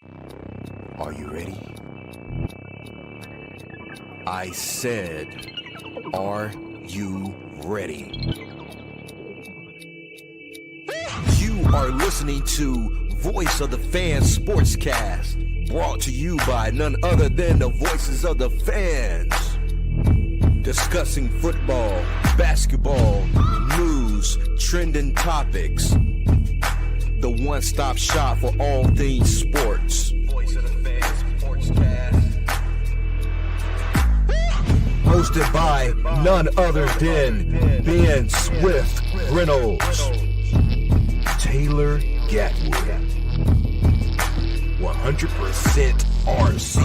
Are you ready? I said, are you ready? You are listening to Voice of the Fans Sportscast, brought to you by none other than the voices of the fans. Discussing football, basketball, news, trending topics. The one-stop shop for all things sports. Voice of the Fans Sportscast. Hosted by none other than Ben Swift Reynolds, Taylor Gatwood, 100% RC,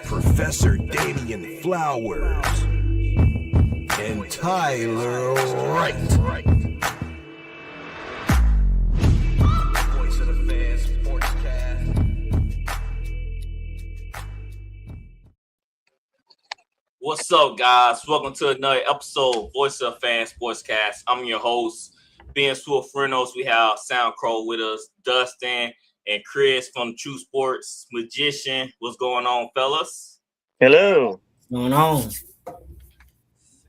Professor Damian Flowers, and Tyler Wright. What's up, guys? Welcome to another episode of Voice of Fans Sportscast. I'm your host, Ben Swift Reynolds. We have SoundCrow with us, Dustin and Chris from the True Sports Magician. What's going on, fellas? Hello. What's going on?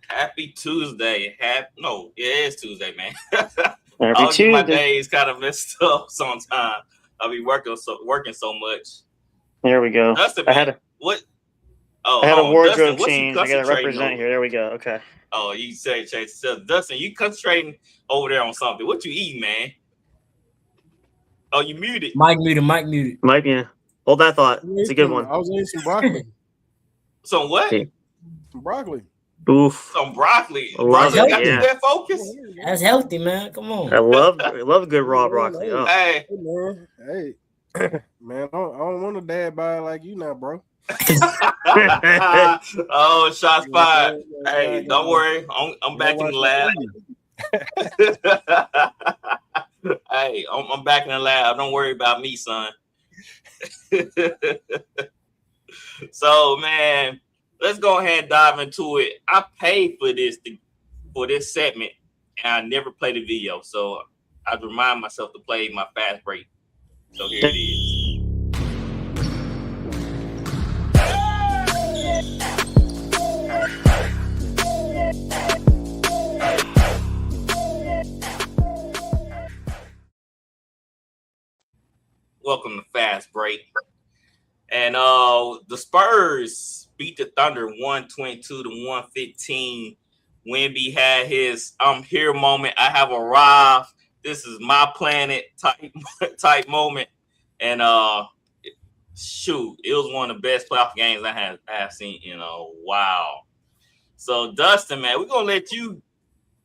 Happy Tuesday. It is Tuesday, man. Happy Tuesday. My days kind of messed up sometimes. I'll be working so much. There we go. Dustin, I had a wardrobe Dustin, change. I got to represent here. There we go. Okay. Oh, you say change. So, Dustin, you concentrating over there on something. What you eating, man? Oh, you muted. Mike muted. Mike, yeah. Hold that thought. It's a good one. I was eating some broccoli. Some what? Okay. Some broccoli. Oof. Some broccoli. Love Broccoli it, got you yeah. that focus? That's healthy, man. Come on. I love good raw broccoli. Oh. Hey. Hey, man, I don't want a dad bod like you now, bro. Oh, shots fired. Hey, don't worry. I'm back in the lab. Hey, I'm back in the lab. Don't worry about me, son. So, man, let's go ahead and dive into it. I paid for this segment, and I never played the video. So I remind myself to play my fast break. So here it is. Welcome to Fast Break. And the Spurs beat the Thunder 122-115. Wemby had his I'm here moment. I have arrived. This is my planet type moment. And shoot, it was one of the best playoff games I have seen in a while. So Dustin, man, we're gonna let you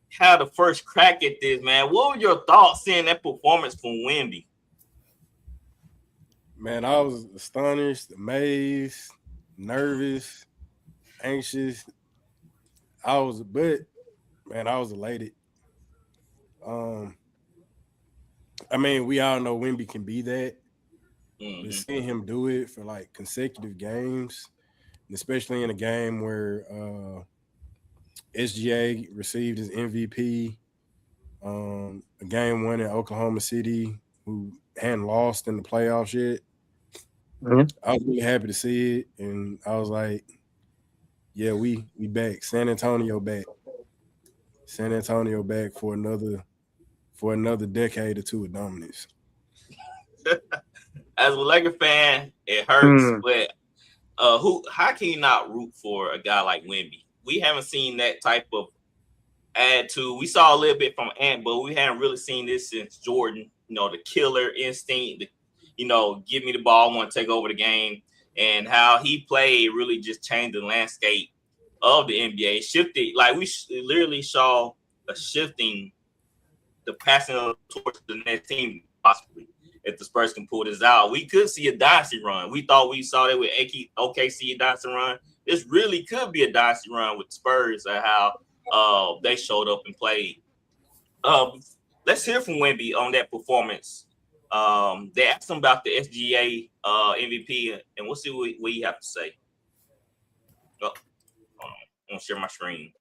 have the first crack at this, man. What were your thoughts seeing that performance from Wemby? Man, I was astonished, amazed, nervous, anxious. I was elated. I mean, we all know Wemby can be that. Mm-hmm. But seeing him do it for like consecutive games, and especially in a game where SGA received his MVP, a game one in Oklahoma City, who hadn't lost in the playoffs yet. Mm-hmm. I was really happy to see it, and I was like, yeah, we back. San Antonio back for another decade or two of dominance. As a Lakers fan, it hurts, but how can you not root for a guy like Wemby? We haven't seen that type of attitude. We saw a little bit from Ant, but we haven't really seen this since Jordan. You know, the killer instinct, give me the ball, I want to take over the game. And how he played really just changed the landscape of the NBA. Shifted, like we literally saw a shifting, the passing of towards the next team possibly. If the Spurs can pull this out, we could see a dynasty run. We thought we saw that with OKC, a dynasty run. This really could be a dynasty run with the Spurs and how they showed up and played. Let's hear from Wemby on that performance. They asked him about the SGA MVP, and we'll see what you have to say. Oh, hold on. I'm going to share my screen.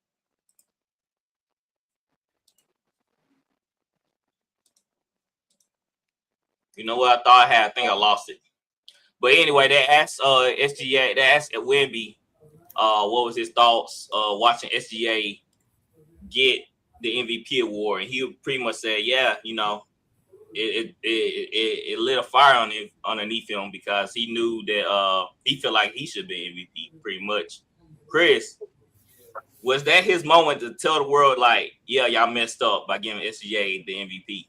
You know what I thought I had? I think I lost it. But anyway, they asked SGA, they asked Wemby, what was his thoughts watching SGA get the MVP award, and he pretty much said, yeah, you know, it lit a fire on him underneath him because he knew that he felt like he should be MVP pretty much. Chris, was that his moment to tell the world like, yeah, y'all messed up by giving SGA the MVP?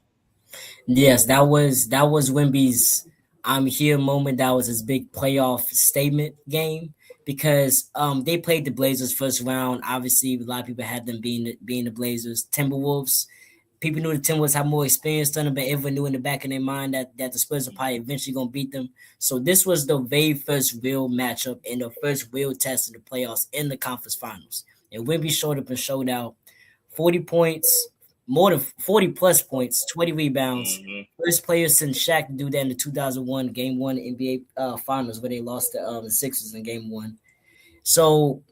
Yes, that was Wemby's "I'm here" moment. That was his big playoff statement game because they played the Blazers first round. Obviously, a lot of people had them being the Blazers. Timberwolves. People knew the Timberwolves had more experience than them, but everyone knew in the back of their mind that the Spurs are probably eventually gonna beat them. So this was the very first real matchup and the first real test in the playoffs in the conference finals. And Wemby showed up and showed out. 40 points, more than 40 plus points, 20 rebounds. First player since Shaq to do that in the 2001 Game 1 NBA Finals where they lost to the Sixers in Game 1. So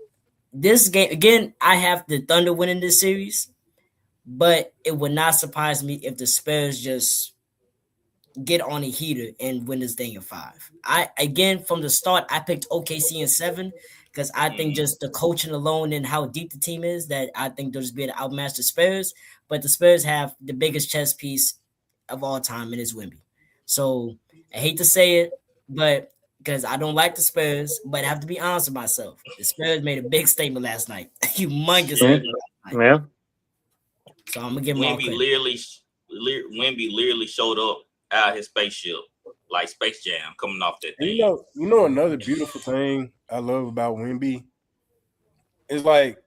this game, again, I have the Thunder winning this series, but it would not surprise me if the Spurs just get on a heater and win this thing in 5. Again, from the start, I picked OKC in 7 because I think just the coaching alone and how deep the team is that I think they'll just be able to outmatch the Spurs. But the Spurs have the biggest chess piece of all time, and it's Wemby. So I hate to say it, but because I don't like the Spurs, but I have to be honest with myself. The Spurs made a big statement last night, humongous statement last night. Yeah. So I'm gonna give him all credit. Wemby literally showed up out of his spaceship, like Space Jam, coming off that thing. You know another beautiful thing I love about Wemby is like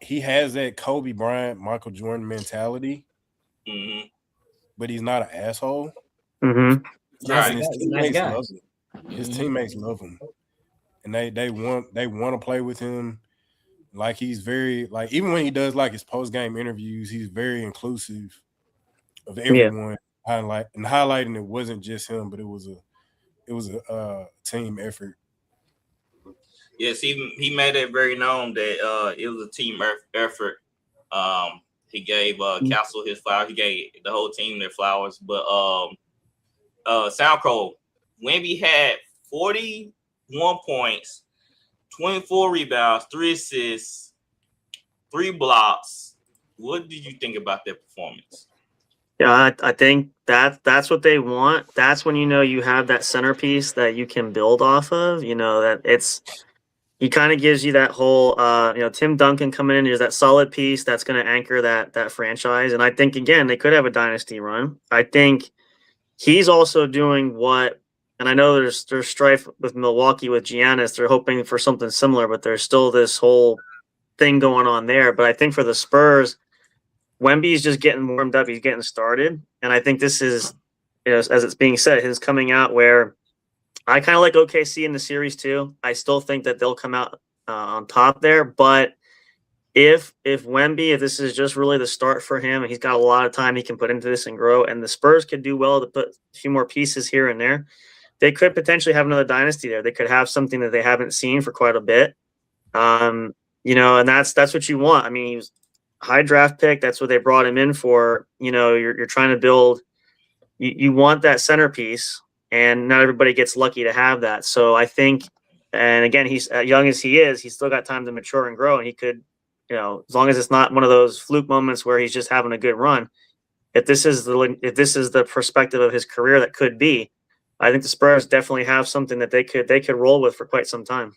he has that Kobe Bryant, Michael Jordan mentality, but he's not an asshole. Mm-hmm. And his teammates love him. His teammates love him, and they want to play with him. Like he's very like even when he does like his post game interviews, he's very inclusive of everyone. Highlighting it wasn't just him, but it was a team effort. Yes, he made it very known that it was a team effort. He gave Castle his flowers. He gave the whole team their flowers. But SoundCloud, Wemby had 41 points, 24 rebounds, 3 assists, 3 blocks. What did you think about that performance? Yeah, I think that's what they want. That's when you have that centerpiece that you can build off of. That he kind of gives you that whole Tim Duncan coming in is that solid piece that's going to anchor that franchise. And I think again they could have a dynasty run. I think he's also doing what, and I know there's strife with Milwaukee with Giannis. They're hoping for something similar, but there's still this whole thing going on there. But I think for the Spurs, Wemby's just getting warmed up. He's getting started. And I think this is, as it's being said, his coming out where I kind of like OKC in the series too. I still think that they'll come out on top there. But if Wemby, if this is just really the start for him, and he's got a lot of time he can put into this and grow, and the Spurs could do well to put a few more pieces here and there, they could potentially have another dynasty there. They could have something that they haven't seen for quite a bit. And that's what you want. I mean, he was high draft pick. That's what they brought him in for. You're trying to build. You want that centerpiece, and not everybody gets lucky to have that. So I think, and again, he's as young as he is. He's still got time to mature and grow, and he could, as long as it's not one of those fluke moments where he's just having a good run. If this is the perspective of his career that could be, I think the Spurs definitely have something that they could roll with for quite some time.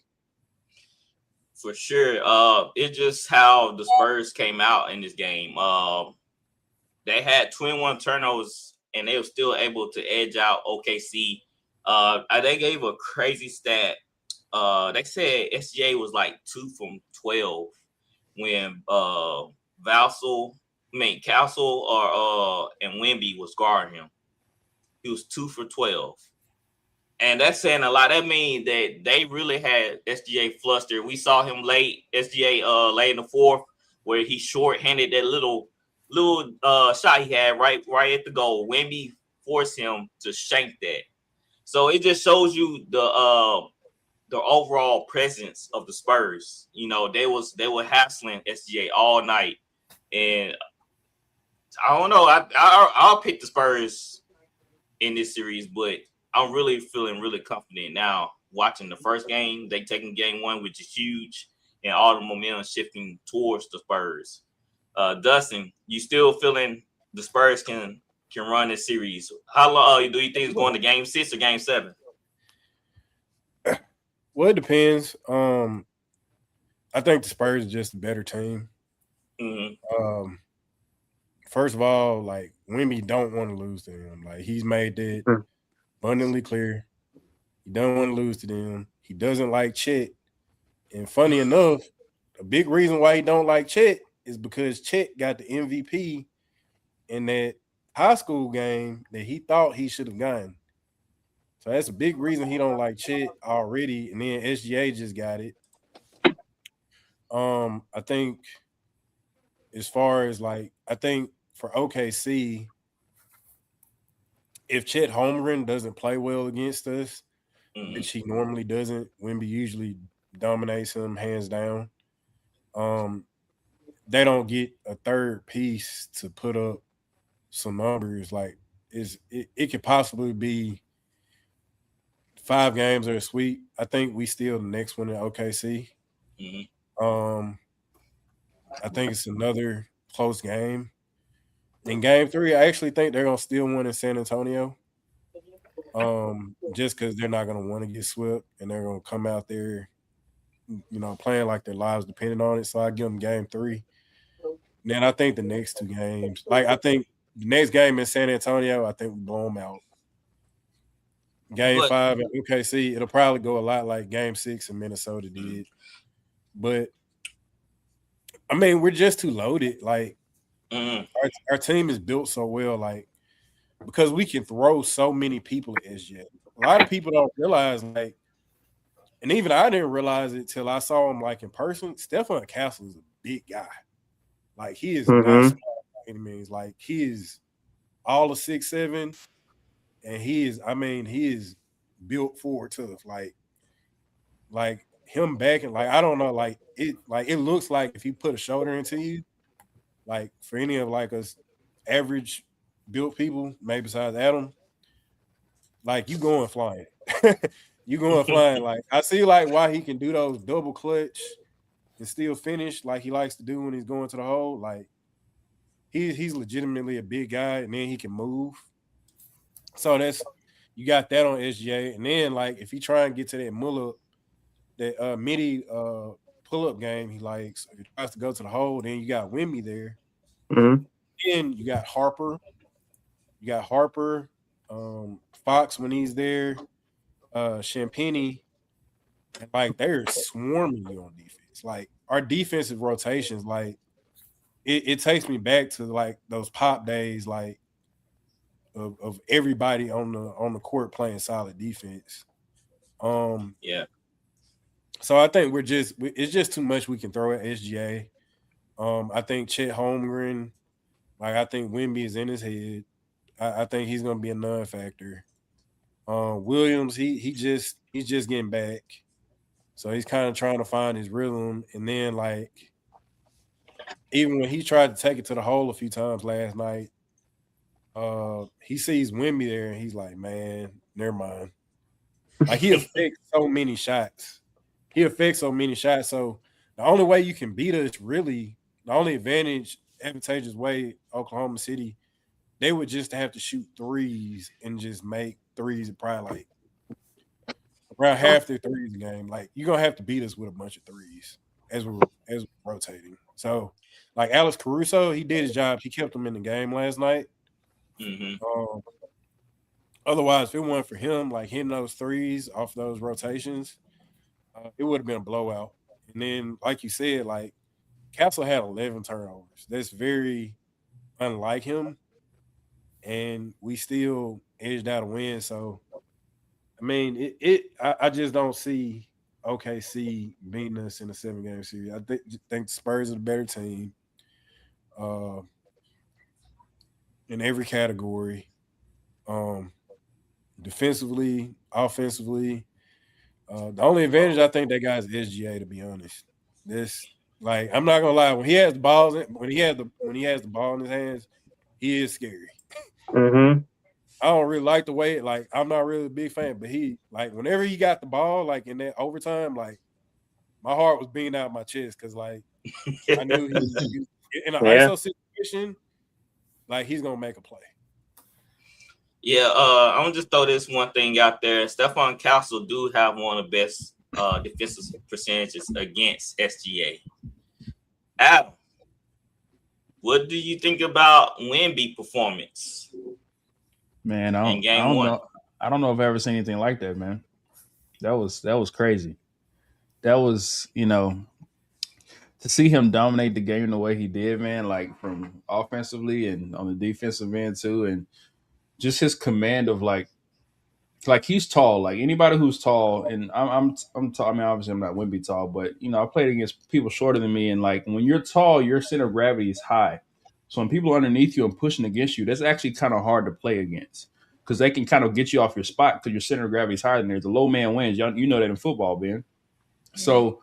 For sure. It's just how the Spurs came out in this game. They had 21 turnovers, and they were still able to edge out OKC. They gave a crazy stat. They said SGA was like 2 from 12 when Castle and Wemby was guarding him. He was 2 for 12. And that's saying a lot. That means that they really had SGA flustered. We saw him late in the 4th, where he short-handed that little shot he had right at the goal. Wemby forced him to shank that. So it just shows you the overall presence of the Spurs. They were hassling SGA all night, and I don't know. I'll pick the Spurs in this series, but I'm really feeling really confident now. Watching the first game, they taking game one, which is huge, and all the momentum shifting towards the Spurs. Dustin, you still feeling the Spurs can run this series? How long do you think it's going to game 6 or game 7? Well, it depends. I think the Spurs are just a better team. Mm-hmm. First of all, like Wemby don't want to lose to them. Like he's made that abundantly clear. He don't want to lose to them. He doesn't like Chet. And funny enough, a big reason why he don't like Chet is because Chet got the MVP in that high school game that he thought he should have gotten. So that's a big reason he don't like Chet already. And then SGA just got it. I think as far as like, I think for OKC, if Chet Holmgren doesn't play well against us, which he normally doesn't, Wemby usually dominates him hands down. They don't get a third piece to put up some numbers. Like it could possibly be 5 games or a sweep. I think we still the next one in OKC. I think it's another close game. In game 3, I actually think they're gonna still win in San Antonio. Just because they're not gonna want to get swept and they're gonna come out there, playing like their lives depended on it. So I give them game 3. And then I think the next 2 games, like I think the next game in San Antonio, I think we blow them out. Game 5 at OKC, it'll probably go a lot like game 6 in Minnesota did. But I mean, we're just too loaded. Like our team is built so well, like because we can throw so many people at SJ. A lot of people don't realize, like, and even I didn't realize it till I saw him like in person. Stefan Castle is a big guy. Like he is not small by any means. Like he is all of 6'7", and he is built forward to us. Like him backing, like I don't know, like it looks like if he put a shoulder into you, like for any of like us average built people, maybe besides Adam, like you going flying. You going flying. Like I see like why he can do those double clutch and still finish like he likes to do when he's going to the hole. Like he's legitimately a big guy, and then he can move. So you got that on SGA. And then like if you try and get to that midi pull-up game he likes, if he tries to go to the hole, then you got Wemby there. Then you got Harper. Fox when he's there, Champagny, and like they're swarming you on defense. Like our defensive rotations, like it takes me back to like those Pop days, like of everybody on the court playing solid defense. Yeah. So I think it's just too much we can throw at SGA. I think Chet Holmgren, like I think Wemby is in his head. I think he's gonna be a non-factor. Williams, he's just getting back, so he's kind of trying to find his rhythm. And then like even when he tried to take it to the hole a few times last night, he sees Wemby there and he's like, man, never mind. Like he affects so many shots. So the only way you can beat us, really, the only advantageous way Oklahoma City, they would just have to shoot threes and just make threes at probably like around half their threes a game. Like you're gonna have to beat us with a bunch of threes as we're rotating. So like Alex Caruso, he did his job. He kept them in the game last night. Otherwise, if it weren't for him, like hitting those threes off those rotations, it would have been a blowout. And then, like you said, like Castle had 11 turnovers. That's very unlike him. And we still edged out a win. So, I mean, I just don't see OKC beating us in a 7-game series. I think the Spurs are the better team in every category. Defensively, offensively. The only advantage I think that guy is SGA, to be honest. Like I'm not gonna lie, when he has the balls, when he has the ball in his hands, he is scary. I don't really like the way, like, I'm not really a big fan, but he, like, whenever he got the ball, like, in that overtime, like, my heart was beating out my chest because, like, I knew he in an ISO situation, like, he's going to make a play. Yeah, I'm going to just throw this one thing out there. Stephon Castle do have one of the best defensive percentages against SGA. Adam, what do you think about Wemby performance? Man, I don't know. I don't know if I've ever seen anything like that, man. That was crazy. That was, to see him dominate the game the way he did, man, like from offensively and on the defensive end too, and just his command of like he's tall. Like anybody who's tall, and I'm tall. I mean, obviously I'm not Wemby tall, but I played against people shorter than me, and like when you're tall, your center of gravity is high. So when people are underneath you and pushing against you, that's actually kind of hard to play against because they can kind of get you off your spot because your center of gravity is higher than theirs. The low man wins. You know that in football, Ben. So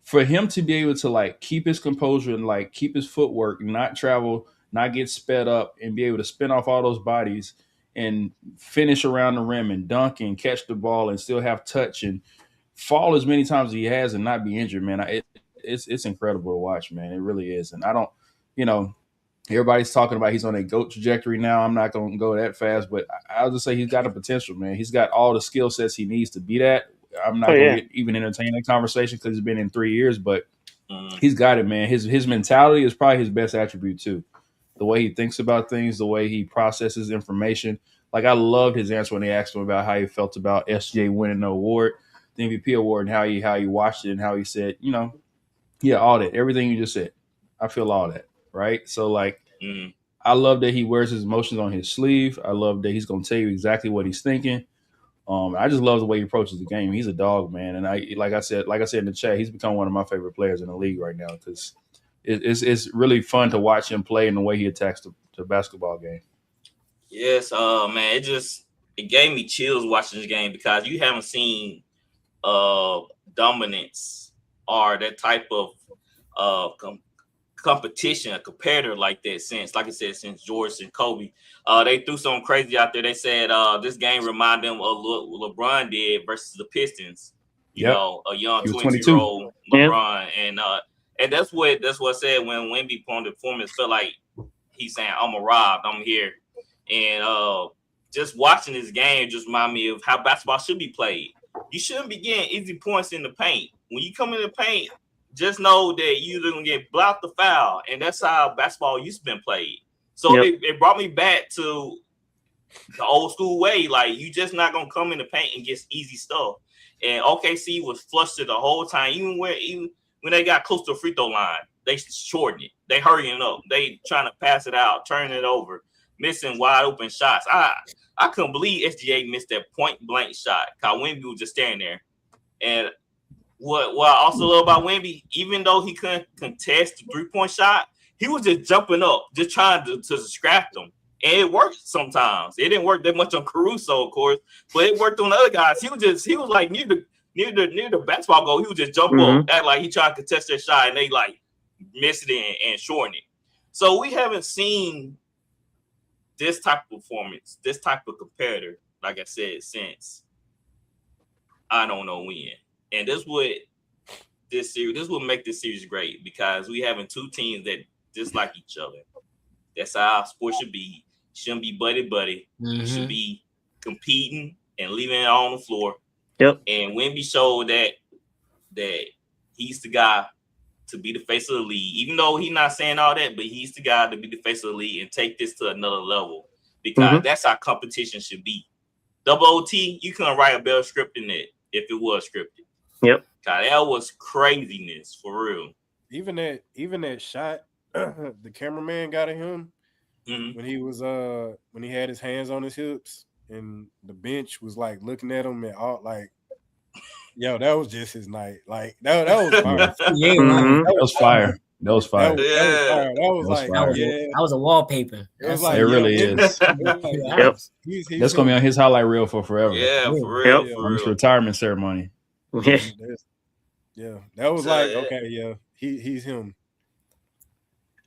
for him to be able to like keep his composure and like keep his footwork, not travel, not get sped up, and be able to spin off all those bodies and finish around the rim and dunk and catch the ball and still have touch and fall as many times as he has and not be injured, man. It's incredible to watch, man. It really is. And I don't, everybody's talking about he's on a GOAT trajectory now. I'm not going to go that fast, but I'll just say he's got the potential, man. He's got all the skill sets he needs to be that. I'm not going to even entertain that conversation because it's been in 3 years, but he's got it, man. His mentality is probably his best attribute too. The way he thinks about things, the way he processes information. Like I loved his answer when they asked him about how he felt about SGA winning the award, the MVP award, and how he watched it and how he said, yeah, all that, everything you just said. I feel all that, right? So like, I love that he wears his emotions on his sleeve. I love that he's going to tell you exactly what he's thinking. I just love the way he approaches the game. He's a dog, man, and like I said in the chat, he's become one of my favorite players in the league right now because it's really fun to watch him play and the way he attacks the basketball game. Yes, man, it gave me chills watching this game because you haven't seen dominance or that type of competition, a competitor like that since, like I said, since George and Kobe. They threw something crazy out there. They said this game reminded them of what LeBron did versus the Pistons. You know, a young 22-year-old LeBron, and that's what I said when Wemby on the performance felt like he's saying, "I'm arrived, I'm here," and just watching this game just remind me of how basketball should be played. You shouldn't be getting easy points in the paint. When you come in the paint, just know that you're going to get blocked the foul, and that's how basketball used to be played. So it brought me back to the old school way. Like, you just not going to come in the paint and get easy stuff. And OKC was flustered the whole time. Even when they got close to the free throw line, they shortened it. They hurrying up. They trying to pass it out, turn it over, missing wide open shots. I couldn't believe SGA missed that point blank shot. Because Wemby was just standing there. And what I also love about Wemby, even though he couldn't contest the 3-point shot, he was just jumping up, just trying to scrap them. And it worked sometimes. It didn't work that much on Caruso, of course, but it worked on other guys. He was like near the basketball goal. He would just jump up, act like he tried to contest their shot, and they like missed it and shorten it. So we haven't seen this type of performance, this type of competitor, like I said, since I don't know when. And this would make this series great because we having two teams that dislike each other. That's how sports should be. Shouldn't be buddy. Should be competing and leaving it on the floor. Yep. And Wemby showed that he's the guy to be the face of the league. Even though he's not saying all that, but he's the guy to be the face of the league and take this to another level because that's how competition should be. Double OT, you couldn't write a better script than that if it was scripted. Yep. God, that was craziness for real. Even that shot the cameraman got at him when he was when he had his hands on his hips and the bench was like looking at him and all like, yo, that was just his night. Like that was fire. That was fire. That was fire. That was a wallpaper. It really is. That's gonna be on his highlight reel for forever. Yeah, for real. On his retirement ceremony. Yeah, that was like okay. Yeah, he's him.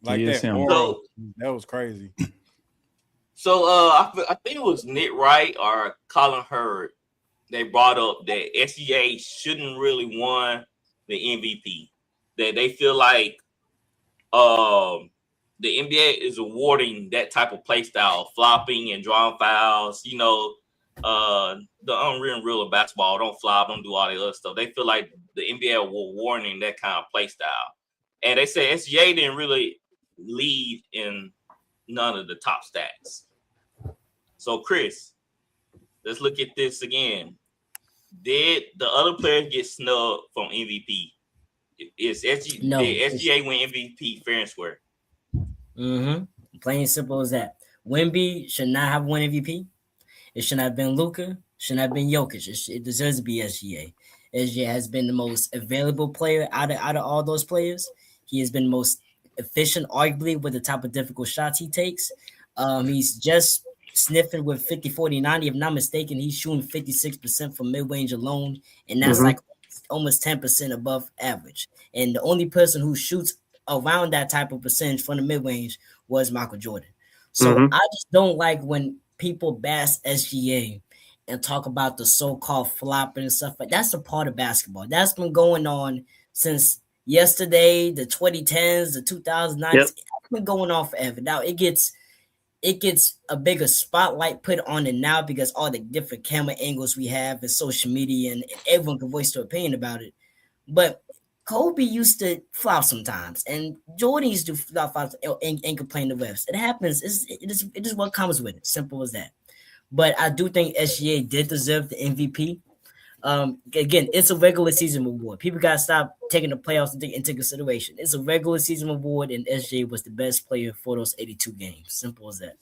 Like that. Him. That was crazy. So I think it was Nick Wright or Colin Hurd. They brought up that SGA shouldn't really won the MVP. That they feel like the NBA is awarding that type of play style, flopping and drawing fouls. You know, the unreal real of basketball, don't flop, don't do all the other stuff. They feel like the NBA were warning that kind of play style, and they say SGA didn't really lead in none of the top stats. So, Chris, let's look at this again. Did the other players get snubbed from MVP? Did SGA win MVP fair and square? Plain and simple as that. Wemby should not have won MVP. It should not have been Luka. Should not have been Jokic. It deserves to be SGA. SGA has been the most available player out of all those players. He has been most efficient, arguably, with the type of difficult shots he takes. He's just sniffing with 50, 40, 90. If not mistaken, he's shooting 56% from mid-range alone, and that's like almost 10% above average. And the only person who shoots around that type of percentage from the mid-range was Michael Jordan. So I just don't like when people bash SGA and talk about the so-called flopping and stuff. But that's a part of basketball. That's been going on since yesterday, the 2010s, the 2009s. It's been going on forever. Now it gets a bigger spotlight put on it now because all the different camera angles we have and social media, and everyone can voice their opinion about it. But Kobe used to flop sometimes, and Jordan used to flop and complain the refs. It happens. It is what comes with it. Simple as that. But I do think SGA did deserve the MVP. Again, it's a regular season award. People gotta stop taking the playoffs into consideration. It's a regular season award, and SGA was the best player for those 82 games. Simple as that.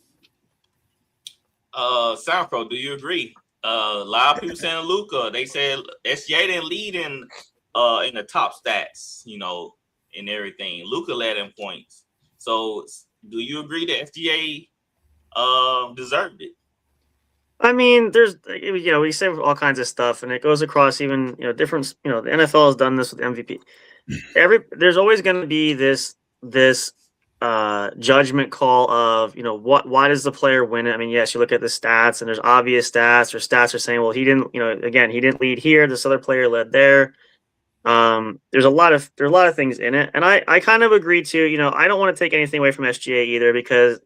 Soundpro, do you agree? A lot of people saying Luka. They said SGA didn't lead in the top stats, you know, and everything. Luka led in points. So, do you agree that SGA deserved it? I mean, we say all kinds of stuff, and it goes across even, different. The NFL has done this with MVP. There's always going to be this judgment call of, why does the player win it? I mean, yes, you look at the stats, and there's obvious stats, or stats are saying, well, he didn't, he didn't lead here. This other player led there. There's a lot of things in it, and I kind of agree too. I don't want to take anything away from SGA either, because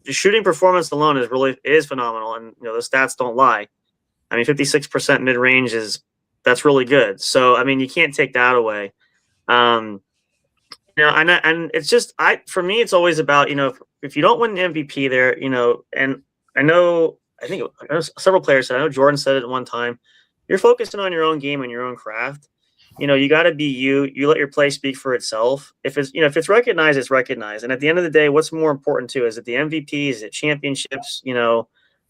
the shooting performance alone is phenomenal, and the stats don't lie. I mean, 56% mid range that's really good. So I mean, you can't take that away. And it's just for me, it's always about if you don't win the MVP there, and I think several players said. I know Jordan said it at one time. You're focusing on your own game and your own craft. You got to be you. You let your play speak for itself. If it's recognized, it's recognized. And at the end of the day, what's more important too is it the MVPs, is it championships?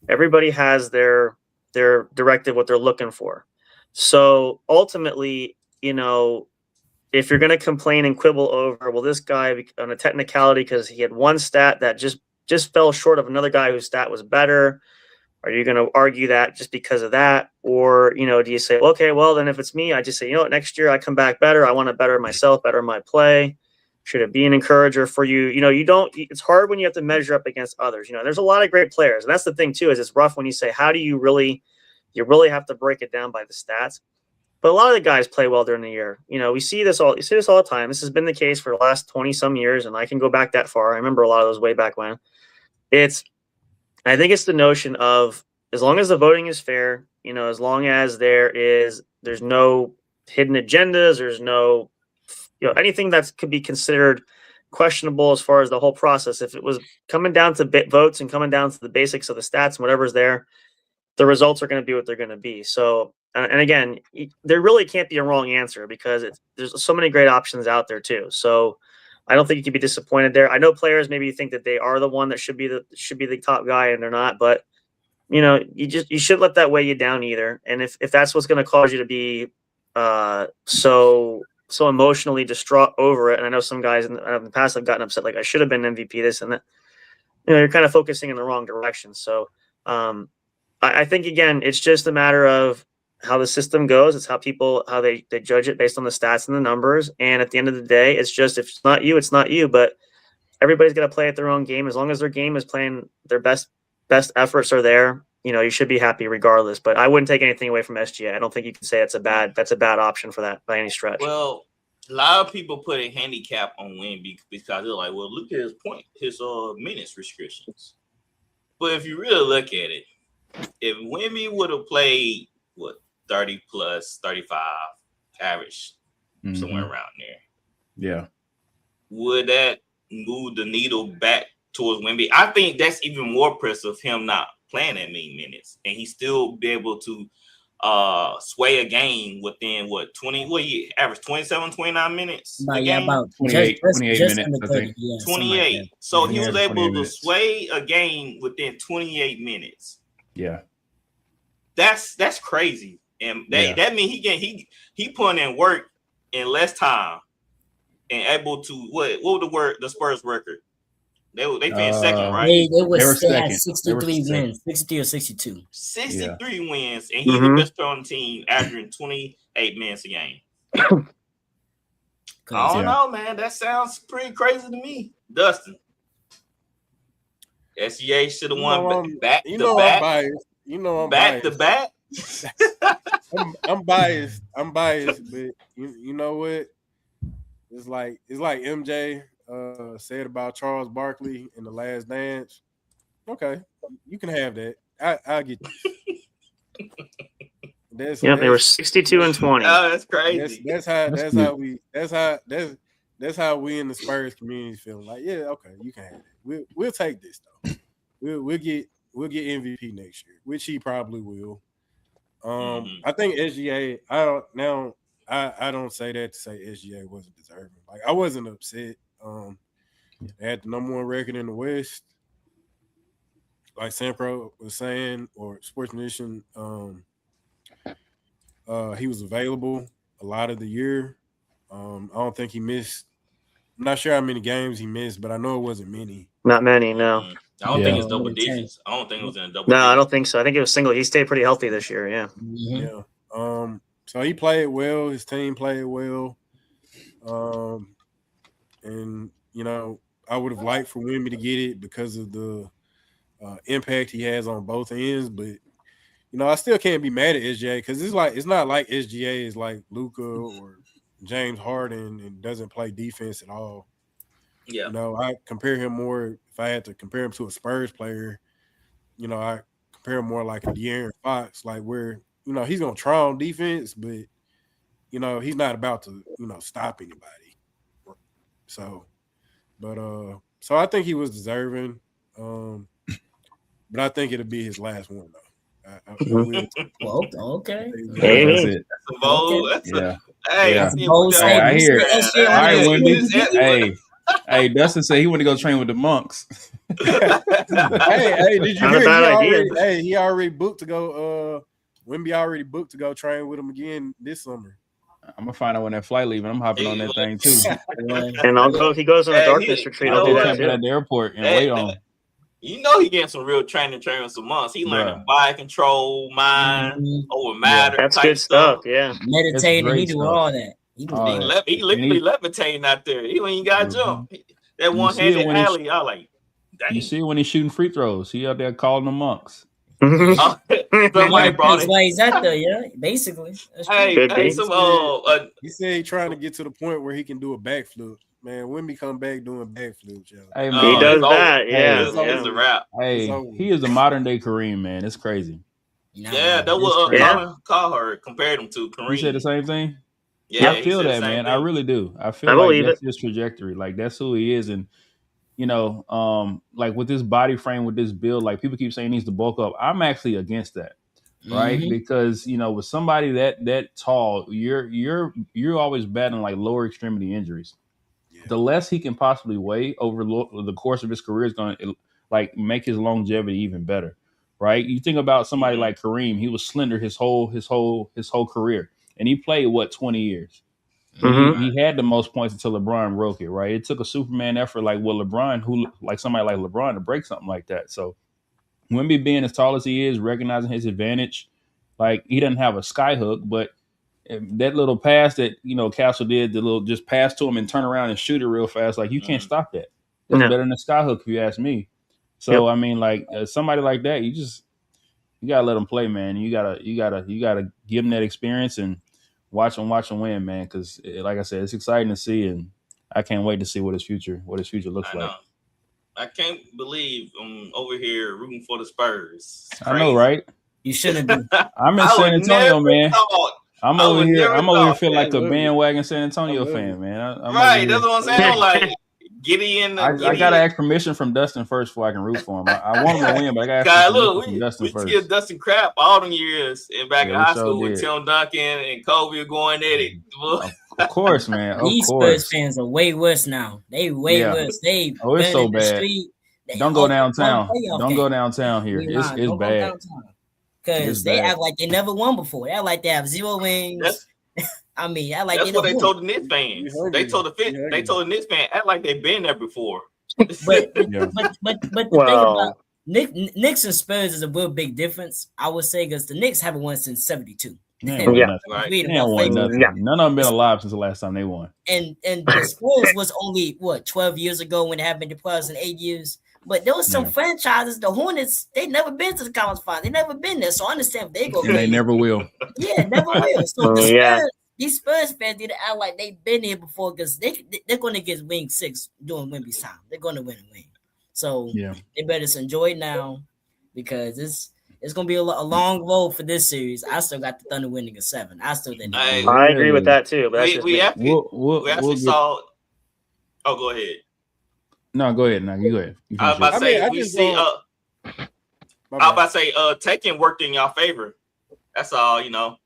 Everybody has their directive, what they're looking for. So ultimately, if you're going to complain and quibble over, well, this guy on a technicality because he had one stat that just fell short of another guy whose stat was better. Are you going to argue that just because of that? Or, do you say, okay, well, then if it's me, I just say, next year I come back better. I want to better myself, better my play. Should it be an encourager for you? It's hard when you have to measure up against others. There's a lot of great players. And that's the thing too, is it's rough when you say, how do you really have to break it down by the stats. But a lot of the guys play well during the year. You see this all the time. This has been the case for the last 20 some years. And I can go back that far. I remember a lot of those way back when. I think it's the notion of, as long as the voting is fair, as long as there's no hidden agendas, there's no, anything that could be considered questionable as far as the whole process. If it was coming down to votes and coming down to the basics of the stats and whatever's there, the results are going to be what they're going to be. So, and again, there really can't be a wrong answer because there's so many great options out there too. So, I don't think you can be disappointed there. I know players maybe think that they are the one that should be the top guy, and they're not. But you shouldn't let that weigh you down either. And if that's what's going to cause you to be so emotionally distraught over it, and I know some guys in the past have gotten upset, like I should have been MVP, this and that. You're kind of focusing in the wrong direction. So I think again, it's just a matter of how the system goes. It's how they judge it based on the stats and the numbers. And at the end of the day, it's just, if it's not you, it's not you. But everybody's got to play at their own game. As long as their game is playing their best best efforts are there, you should be happy regardless. But I wouldn't take anything away from SGA. I don't think you can say that's a bad option for that by any stretch. Well, a lot of people put a handicap on Wemby because they're like, well, look at his minutes restrictions. But if you really look at it, if Wemby would have played 30 plus 35 average, somewhere around there, yeah, would that move the needle back towards Wemby? I think that's even more impressive, him not playing that many minutes, and he still be able to sway a game within 20, he average 27, 29 minutes a game? About 28 minutes, I think. 28. Like so he was able to sway a game within 28 minutes. Yeah. That's crazy. And that means he putting in work in less time and able to what was the Spurs record? They finished second, right? They had 63 wins, 63 or 62. 63 wins, and he's the best player on the team, averaging 28 minutes a game. I don't know, man. That sounds pretty crazy to me. Dustin. SGA should have won back to back. I'm back biased. to back. I'm biased. But you know what? It's like MJ said about Charles Barkley in The Last Dance. Okay, you can have that. I'll get this. They were 62 and 20. Oh, that's crazy. That's how we in the Spurs community feel. Like, yeah, okay, you can have it. We'll take this though. We'll get MVP next year, which he probably will. I think SGA. I don't say that to say SGA wasn't deserving. Like, I wasn't upset. They had the number 1 record in the West, like Sampro was saying, or Sports Nation. He was available a lot of the year. I don't think he missed. I'm not sure how many games he missed, but I know it wasn't many. Not many, no. I don't think it's double digits. I don't think it was in a double. No, I don't think so. I think it was single. He stayed pretty healthy this year. Yeah. Yeah. So he played well. His team played well. And I would have liked for Wemby to get it because of the impact he has on both ends. But I still can't be mad at SGA because it's not like SGA is like Luka or James Harden and doesn't play defense at all. Yeah. I compare him more. If I had to compare him to a Spurs player, I compare him more like a De'Aaron Fox, like where he's gonna try on defense, but he's not about to stop anybody. So I think he was deserving. But I think it'll be his last one though. Okay. Hey. That's it. That's a bold. Hey, I hear it. All right, Wemby. Hey, Dustin said he want to go train with the monks. hey, did you Not a hear? bad idea. He already booked to go. Wemby already booked to go train with him again this summer. I'm gonna find out when that flight leaving. I'm hopping on that thing too. And I'll go if he goes on a darkness retreat. I'll do that too. At the airport and wait on. He getting some real training with some months. He learning body control, mind over matter. That's good stuff. Yeah, meditating. He do all that. He literally levitating out there. He ain't got to jump. That one-handed alley, I like. Dang. You see when he's shooting free throws, he out there calling them monks. Somebody brought it. Why he's out there, yeah. Basically, he said he's trying to get to the point where he can do a backflip. Man, Wemby come back doing backflips, yo. Hey, man, he does that. Yeah, it's a wrap. Hey, he is a modern day Kareem, man. It's crazy. Yeah, that was Colin compared him to Kareem. You said the same thing. Yeah, I feel that, man. Thing. I really do. I feel like that's his trajectory. Like that's who he is, and like with this body frame, with this build, like people keep saying he needs to bulk up. I'm actually against that, right? Because with somebody that tall, you're always battling like lower extremity injuries. Yeah. The less he can possibly weigh over the course of his career is going to like make his longevity even better, right? You think about somebody like Kareem; he was slender his whole career. And he played 20 years. He had the most points until LeBron broke it, right? It took a Superman effort like somebody like LeBron to break something like that. So Wemby being as tall as he is, recognizing his advantage, like he doesn't have a sky hook, but that little pass that Castle did, the little just pass to him and turn around and shoot it real fast, like you can't stop that. That's better than a sky hook if you ask me. So I mean, like somebody like that, you gotta let them play, man. You gotta give them that experience and watch them win, man. Because like I said, it's exciting to see, and I can't wait to see what his future looks like. I can't believe I'm over here rooting for the Spurs. I know, right? You shouldn't be. I'm in San Antonio, man. I'm over here feeling like a bandwagon San Antonio fan, man. Right, that's what I'm saying. I'm like, Gideon. I gotta ask permission from Dustin first before I can root for him. I want him to win, but I gotta ask from Dustin first. We give Dustin crap all them years in back in high school with Tim Duncan and Kobe going at it. Of course, man. These Spurs fans are way worse now. They way worse. They it's so bad. Don't go downtown. Don't go downtown here. It's bad. Because they act like they never won before. They act like they have 0 wins. I mean, I like that's what they told the Knicks fans. They told the Knicks fans act like they've been there before. But the thing about Knicks and Spurs is a real big difference. I would say because the Knicks haven't won since '72. None of them been alive since the last time they won. And the Spurs was only 12 years ago when they haven't been to playoffs in 8 years. But there was some franchises, the Hornets, they never been to the conference final. They never been there. So I understand if they go. And they never will. Yeah, never will. So these Spurs fans need to act like they've been here before because they're going to get Wing 6 during Wemby's time. They're going to win a wing. So they better just enjoy it now because it's going to be a long road for this series. I still got the Thunder winning a 7. I still think. I agree with that too. But we actually saw. Oh, go ahead. No, go ahead. No, you go ahead. I was about to say we see. I was about to say taking worked in y'all favor. That's all, you know.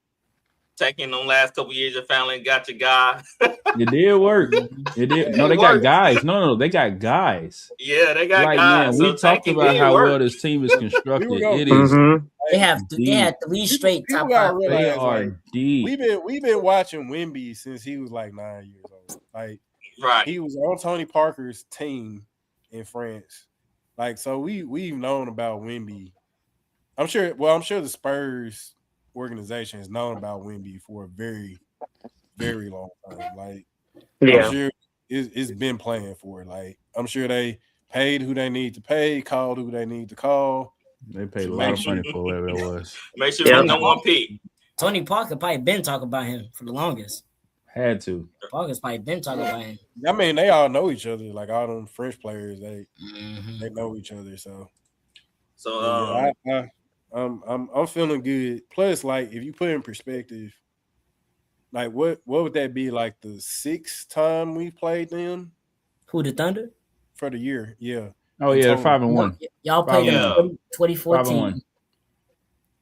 Taking them last couple years, you finally got your guy. It did work. It did. No, they got guys. No, they got guys. Yeah, they got guys. Man, we talked about how well this team is constructed. It is. They had 3 straight top 5. They are deep. We've been watching Wemby since he was like 9 years old. Like, right, he was on Tony Parker's team in France. Like, so we've known about Wemby. I'm sure the Spurs organization has known about Wemby for a very, very long time. Like, I'm sure it's been playing for it. Like, I'm sure they paid who they need to pay, called who they need to call. They paid a lot of money for whatever it was. Make sure there's no one pick. Tony Parker probably been talking about him for the longest. Had to. Parker's probably been talking about him. I mean, they all know each other. Like all them French players, they know each other. So I'm feeling good. Plus, like if you put in perspective, like what would that be like the 6th time we played them? Who, the Thunder? For the year, yeah. Oh yeah, 5-1. Y'all played in 2014.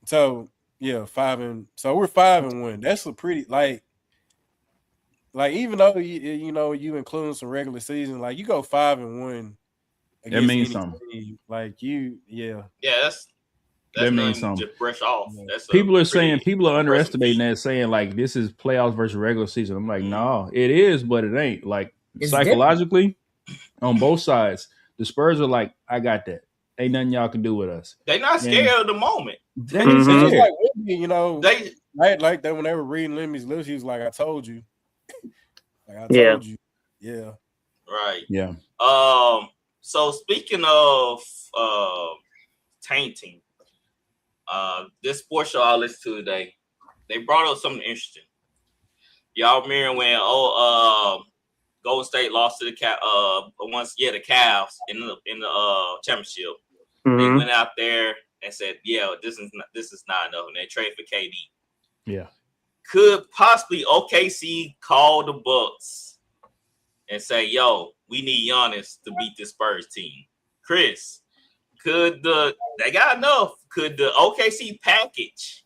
So yeah, 5 so we're 5-1. That's a pretty like even though you include some regular season, like you go 5-1. That means something. Team, that means something. Just brush off. People are underestimating that, saying like this is playoffs versus regular season. I'm like, no, it is, but it ain't. Like it's psychologically, on both sides, the Spurs are like, I got that. Ain't nothing y'all can do with us. They not scared of the moment. They ain't scared. Like Wemby, they like that when they were reading Lemmy's lips. He was like, "I told you." Like I told you. Yeah. Right. Yeah. So speaking of tainting, this sports show I listened to today, they brought up something interesting. Y'all remember when Golden State lost to the Cavs in the championship? They went out there and said, "Yeah, this is not enough," and they traded for KD. Yeah. Could possibly OKC call the Bucks and say, "Yo, we need Giannis to beat this Spurs team"? Chris, they got enough? Could the OKC package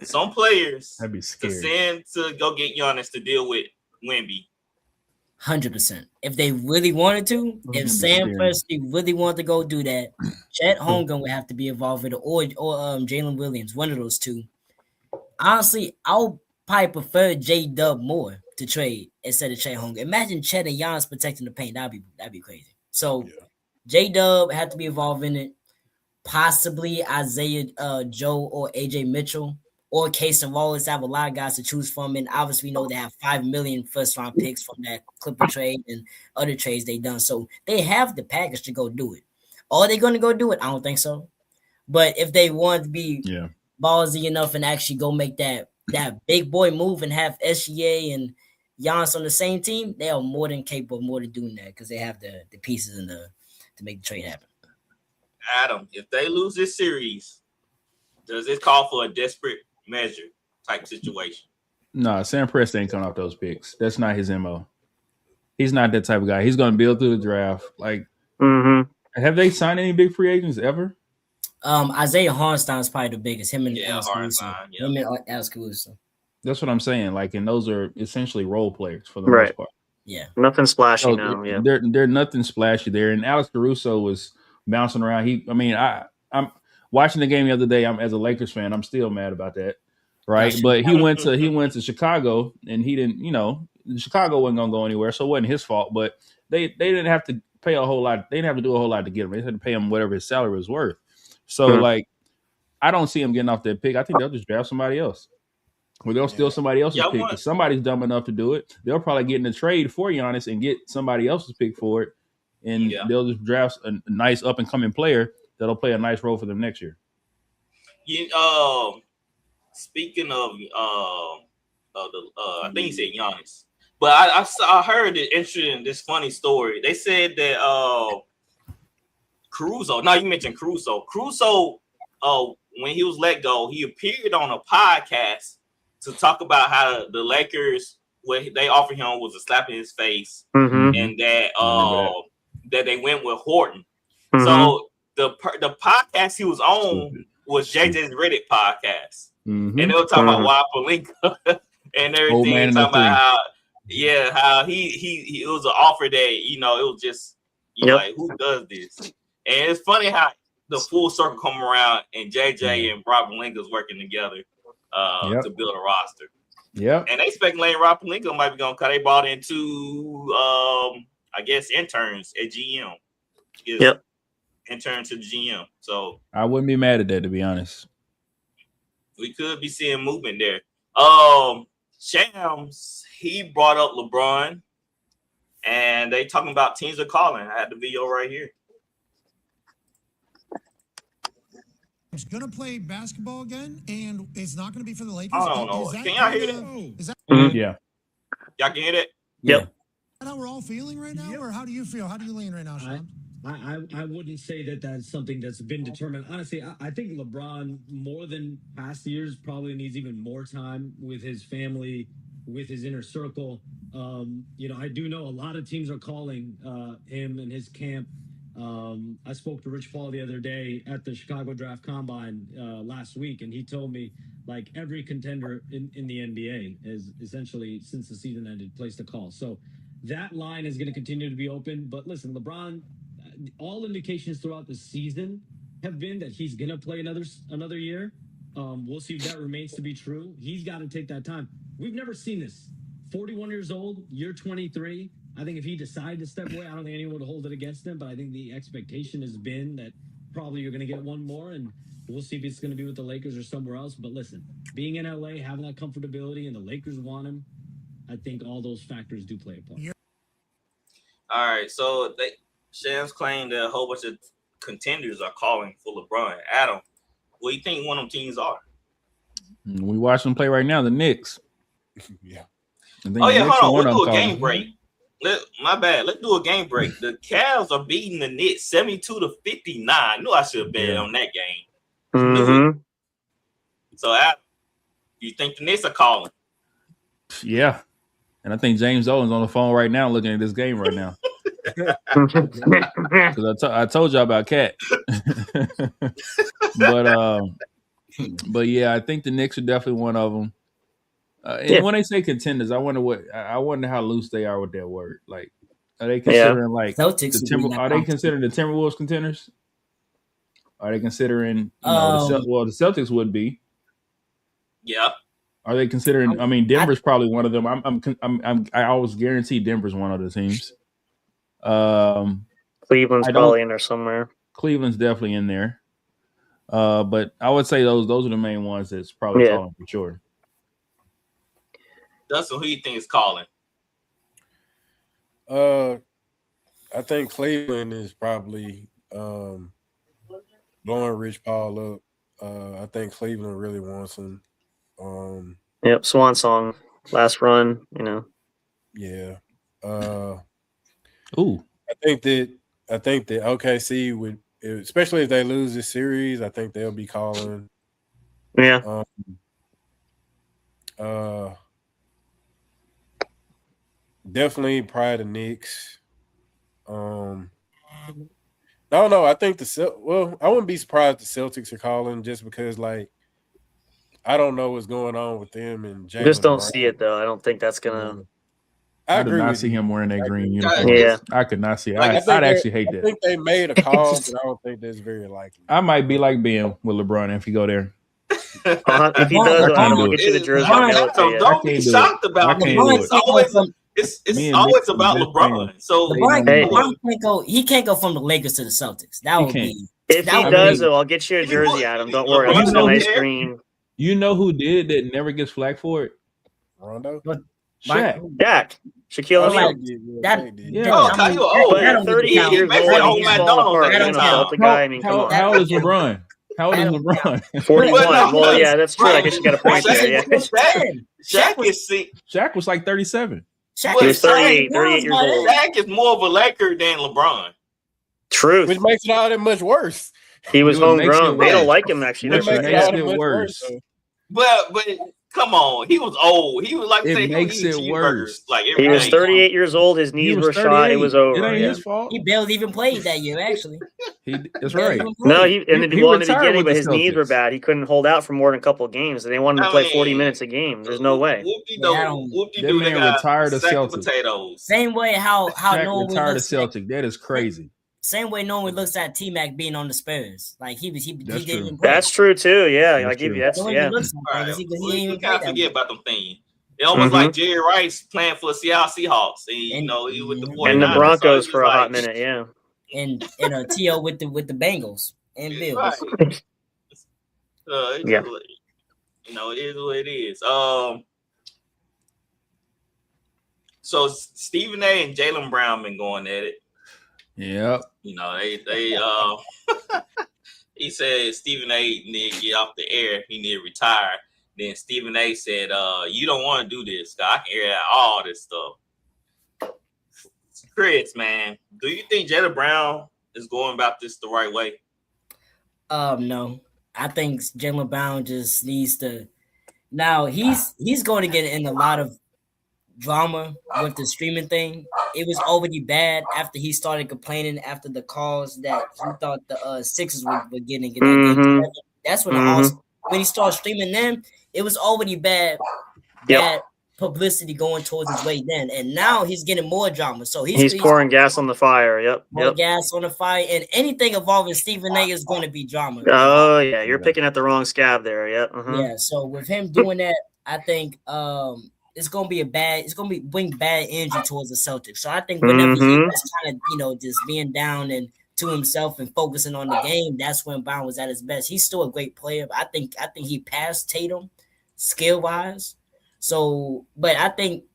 some players to send to go get Giannis to deal with Wemby? 100%. If they really wanted to, if Sam Presti really wanted to go do that, Chet Holmgren would have to be involved with it, or Jalen Williams, one of those two. Honestly, I'll probably prefer J-Dub more to trade instead of Chet Holmgren. Imagine Chet and Giannis protecting the paint. That'd be crazy. So J-Dub had to be involved in it. Possibly Isaiah Joe or AJ Mitchell or Case and Wallace. Have a lot of guys to choose from, and obviously we know they have 5 million first-round picks from that Clipper trade and other trades they done. So they have the package to go do it. Are they going to go do it? I don't think so. But if they want to be ballsy enough and actually go make that big boy move and have SGA and Giannis on the same team, they are more than capable, more than doing that because they have the pieces and to make the trade happen. Adam, if they lose this series, does it call for a desperate measure type situation? No, Sam Presti ain't coming off those picks. That's not his MO. He's not that type of guy. He's going to build through the draft. Like, have they signed any big free agents ever? Isaiah Hartenstein is probably the biggest. Him and Alex Caruso. That's what I'm saying. Like, and those are essentially role players for the most part. Yeah, nothing splashy now. Yeah, they're nothing splashy there. And Alex Caruso was bouncing around. I'm watching the game the other day. I'm as a Lakers fan. I'm still mad about that, right? But he went to Chicago, and he didn't. Chicago wasn't gonna go anywhere, so it wasn't his fault. But they didn't have to pay a whole lot. They didn't have to do a whole lot to get him. They had to pay him whatever his salary was worth. So like, I don't see him getting off that pick. I think they'll just draft somebody else. Well, they'll steal somebody else's pick. If somebody's dumb enough to do it, they'll probably get in a trade for Giannis and get somebody else's pick for it, and they'll just draft a nice up and coming player that'll play a nice role for them next year. Speaking of I think he said Giannis, but I heard it interesting. This funny story. They said that Caruso. No, you mentioned Caruso. Caruso, when he was let go, he appeared on a podcast to talk about how the Lakers, what they offered him was a slap in his face, and that that they went with Horton. So the podcast he was on was JJ's Reddit podcast, and they were talking about Wild Pelinka and everything, talking about how he it was an offer that it was just like, who does this? And it's funny how the full circle come around and JJ and Rob Pelinka is working together to build a roster. And they speculating Rob Pelinka might be going to cut. They bought into I guess interns at GM. Intern to the GM. So I wouldn't be mad at that, to be honest. We could be seeing movement there. Shams, he brought up LeBron, and they talking about teams are calling. I had the video right here. He's going to play basketball again, and it's not going to be for the Lakers. I don't know. Can y'all hear that? Is that yeah. Y'all can hear that? Yep. Is that how we're all feeling right now, or how do you feel? How do you lean right now, Sean? I wouldn't say that that's something that's been determined. Honestly, I think LeBron, more than past years, probably needs even more time with his family, with his inner circle. I do know a lot of teams are calling him and his camp. I spoke to Rich Paul the other day at the Chicago Draft Combine last week, and he told me like every contender in the NBA has essentially, since the season ended, placed a call. So that line is going to continue to be open. But listen, LeBron, all indications throughout the season have been that he's going to play another year. We'll see if that remains to be true. He's got to take that time. We've never seen this. 41 years old, year 23. I think if he decided to step away, I don't think anyone would hold it against him. But I think the expectation has been that probably you're going to get one more, and we'll see if it's going to be with the Lakers or somewhere else. But listen, being in LA, having that comfortability, and the Lakers want him, I think all those factors do play a part. All right, so Shams claimed that a whole bunch of contenders are calling for LeBron. Adam, what do you think one of them teams are? We watch them play right now, the Knicks. Hold on. We'll do a game break. My bad. Let's do a game break. The Cavs are beating the Knicks 72-59. I knew I should have bet on that game. So, Adam, you think the Knicks are calling? Yeah. And I think James Dolan's on the phone right now looking at this game right now. Because I told y'all about Cat. But yeah, I think the Knicks are definitely one of them. And when they say contenders, I wonder how loose they are with that word. Like, are they considering like are they considering the Timberwolves contenders? Are they considering the Celtics would be? Yeah. Are they considering? I mean, Denver's probably one of them. I always guarantee Denver's one of the teams. Cleveland's probably in there somewhere. Cleveland's definitely in there. But I would say those are the main ones that's probably calling for sure. Dustin, who you think is calling? I think Cleveland is probably blowing Rich Paul up. I think Cleveland really wants him. Yep, swan song, last run. Yeah. Ooh. I think that OKC would, especially if they lose this series, I think they'll be calling. Yeah. Definitely prior to Knicks. No, I think I wouldn't be surprised the Celtics are calling just because, like, I don't know what's going on with them and Jaylen. Just don't see it though. I don't think that's gonna. I do agree not with see you. him wearing that green uniform. Yeah. I could not see it. Like, I'd actually hate that. I think they made a call, but I don't think that's very likely. I might be like Ben with LeBron if he go there. If he does, I'll get you the jersey. Don't be shocked about it. It's always about LeBron. So he can't go from the Lakers to the Celtics. That would be. If he does, I'll get you a jersey, Adam. Don't worry. I'll get you a nice green. You know who did that never gets flack for it? Rondo? Shaq. Shaquille O'Neal. But 38 years old, he's falling apart. How old is LeBron? How old is LeBron? 41. Well, yeah, that's true. I guess you got a point there. Yeah. Shaq was like 37. Shaq was 38 years old. Shaq is more of a Laker than LeBron. Truth. Which makes it all that much worse. He was homegrown. They don't like him, actually. Which makes it worse. But come on, he was old. He was like it makes it worse. Like he was 38 years old. His knees were shot. It was over. It ain't his fault. He barely even played that year. Actually, that's right. No, in the beginning, but his knees were bad. He couldn't hold out for more than a couple of games, and they wanted him to play 40 minutes a game. There's no way. That man retired a Celtic. Same way how no one retired a Celtic. That is crazy. Same way no one looks at T-Mac being on the Spurs. Like he didn't. That's true too. Yeah, I give you that. Yeah. We can't forget about them things. It almost like Jerry Rice playing for the Seattle Seahawks, and he with the 49ers. And the Broncos for a hot minute, yeah. And a T.O. with the Bengals and Bills. Right. Yeah. It is what it is. So Stephen A. and Jaylen Brown been going at it. Yep. They he said Stephen A. need to get off the air. He need to retire. Then Stephen A. said, you don't want to do this. I can air out all this stuff. Chris, man, do you think Jaylen Brown is going about this the right way? No. I think Jaylen Brown just needs to. Now he's going to get in a lot of drama with the streaming thing. It was already bad after he started complaining after the calls that he thought the Sixers were getting. That's when when he started streaming them, it was already bad publicity going towards his way then. And now he's getting more drama. So he's pouring gas on the fire. Yep. Gas on the fire. And anything involving Stephen A. is going to be drama. Oh, yeah. You're picking at the wrong scab there. Yep. Yeah. So with him doing that, I think it's gonna bring bad energy towards the Celtics. So I think whenever he was kind of, just being down and to himself and focusing on the game, that's when Brown was at his best. He's still a great player. But I think he passed Tatum skill wise. So, but I think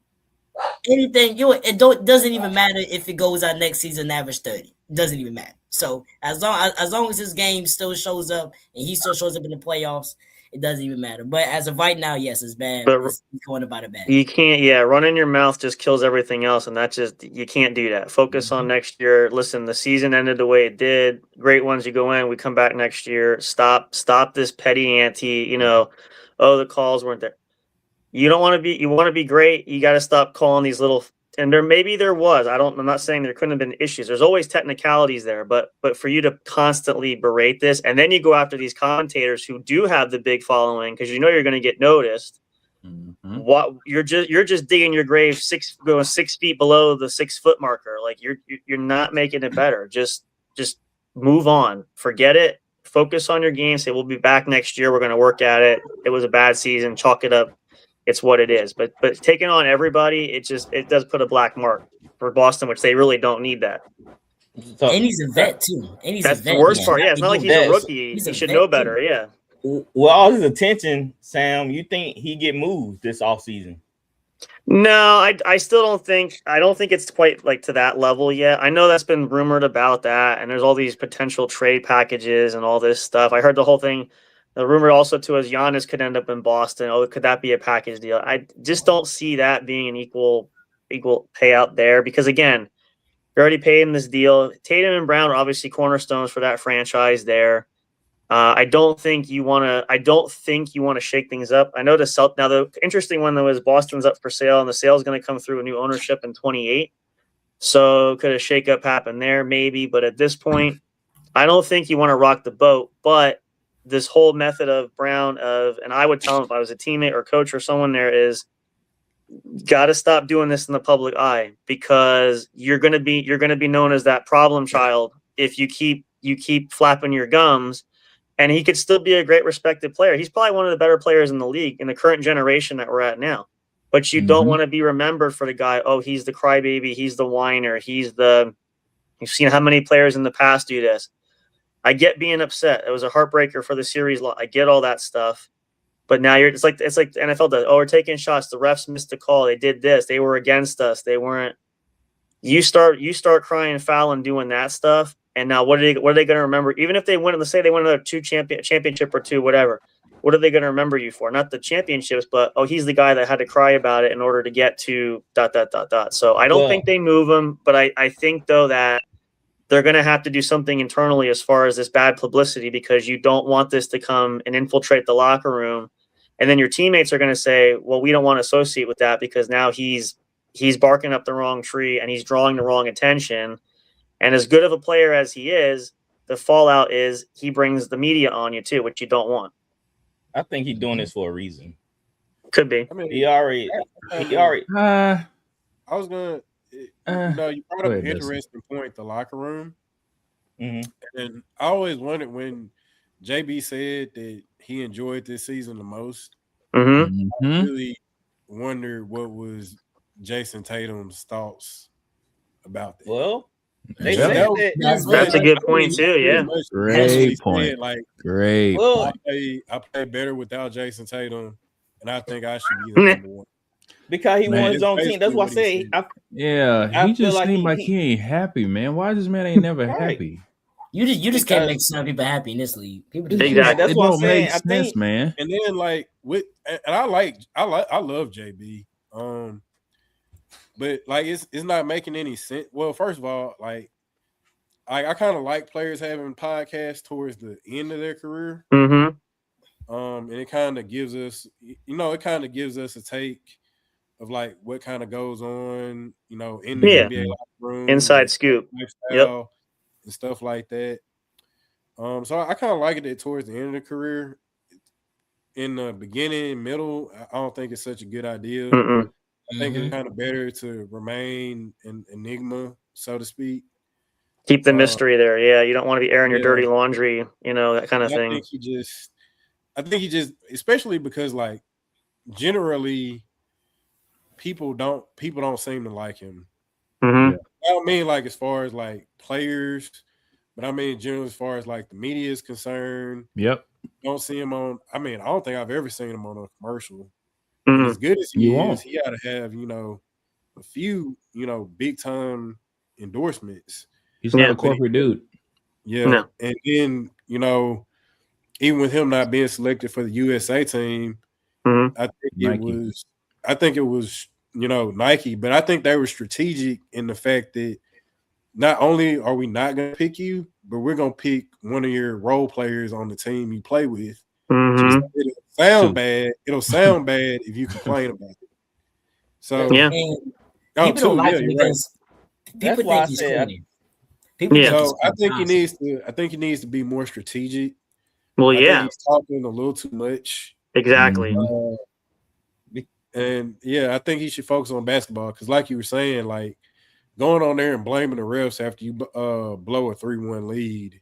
anything it doesn't even matter if it goes out next season average 30. It doesn't even matter. So as long as his game still shows up and he still shows up in the playoffs, it doesn't even matter. But as of right now, yes, it's bad. But it's going about it bad. You can't, running your mouth just kills everything else. And you can't do that. Focus on next year. Listen, the season ended the way it did. Great ones, you go in, we come back next year. Stop this petty ante, the calls weren't there. You want to be great. You got to stop calling these little, and there was, I'm not saying there couldn't have been issues. There's always technicalities there, but for you to constantly berate this, and then you go after these commentators who do have the big following, because you're going to get noticed. What you're just digging your grave 6 feet below the 6 foot marker. Like you're not making it better. Just move on. Forget it. Focus on your game. Say we'll be back next year. We're going to work at it. It was a bad season. Chalk it up. It's what it is. But taking on everybody, it does put a black mark for Boston, which they really don't need that. So, and he's a vet too. That's the worst part. Yeah, it's not like he's a rookie. He should know better. Yeah. With all his attention, Sam, you think he get moved this offseason? No, I still don't think it's quite like to that level yet. I know that's been rumored about that, and there's all these potential trade packages and all this stuff. I heard the whole thing. The rumor also too is Giannis could end up in Boston. Oh, could that be a package deal? I just don't see that being an equal payout there because again, you're already paid him this deal. Tatum and Brown are obviously cornerstones for that franchise there. I don't think you want to. I don't think you want to shake things up. I know now the interesting one though is Boston's up for sale, and the sale is going to come through a new ownership in 28. So could a shakeup happen there? Maybe, but at this point, I don't think you want to rock the boat. But this whole method of Brown and I would tell him if I was a teammate or coach or someone there is got to stop doing this in the public eye because you're going to be known as that problem child if you keep flapping your gums. And he could still be a great respected player. He's probably one of the better players in the league in the current generation that we're at now. But you don't want to be remembered for the guy, oh, he's the crybaby, he's the whiner, you've seen how many players in the past do this. I get being upset. It was a heartbreaker for the series. I get all that stuff. But now it's like the NFL does. Oh, we're taking shots. The refs missed the call. They did this. They were against us. They weren't. You start crying foul and doing that stuff. And now what are they going to remember? Even if they win, let's say they win another championship or two, whatever. What are they going to remember you for? Not the championships, but oh, he's the guy that had to cry about it in order to get to ... So I don't think they move him, but I think though that they're going to have to do something internally as far as this bad publicity because you don't want this to come and infiltrate the locker room, and then your teammates are going to say, well, we don't want to associate with that because now he's barking up the wrong tree and he's drawing the wrong attention. And as good of a player as he is, the fallout is he brings the media on you too, which you don't want. I think he's doing this for a reason. Could be. I mean, he already. I was gonna. You brought up an interesting point. The locker room. Mm-hmm. And I always wondered when JB said that he enjoyed this season the most. Mm-hmm. I really wondered what was Jason Tatum's thoughts about that. Well, they that's a good point too. Yeah, great point. Great. Well, I play better without Jason Tatum, and I think I should be the number one. Because he won his own team. That's why I say. He just seems like he ain't happy, man. Why this man ain't never happy? You just can't make some people happy in this league. People just That's it what don't I'm saying. make sense, man. And then I love JB. But it's not making any sense. Well, first of all, I kind of like players having podcasts towards the end of their career. Mm-hmm. And it kind of gives us, a take of what kind of goes on, in the NBA locker room, inside scoop, lifestyle, and stuff like that. So I kind of like it towards the end of the career. In the beginning, middle, I don't think it's such a good idea. Mm-mm. I think it's kind of better to remain an enigma, so to speak. Keep the mystery there. Yeah, you don't want to be airing your dirty laundry, that kind of thing. I think he just, especially because generally people don't seem to like him. Mm-hmm. I don't mean as far as players, but I mean generally as far as the media is concerned. Yep. Don't see him on. I mean, I don't think I've ever seen him on a commercial. Mm-hmm. As good as he is, he got to have a few big time endorsements. He's not a corporate dude. Yeah, no. And then even with him not being selected for the USA team, mm-hmm. I think it was Nike, but I think they were strategic in the fact that not only are we not going to pick you, but we're going to pick one of your role players on the team you play with. Mm-hmm. It'll sound bad. It'll sound bad if you complain about it. So people don't like it because people think he's corny. So I think he needs to be more strategic. Well, I think he's talking a little too much. Exactly. And I think he should focus on basketball because, like you were saying, going on there and blaming the refs after you blow a 3-1 lead,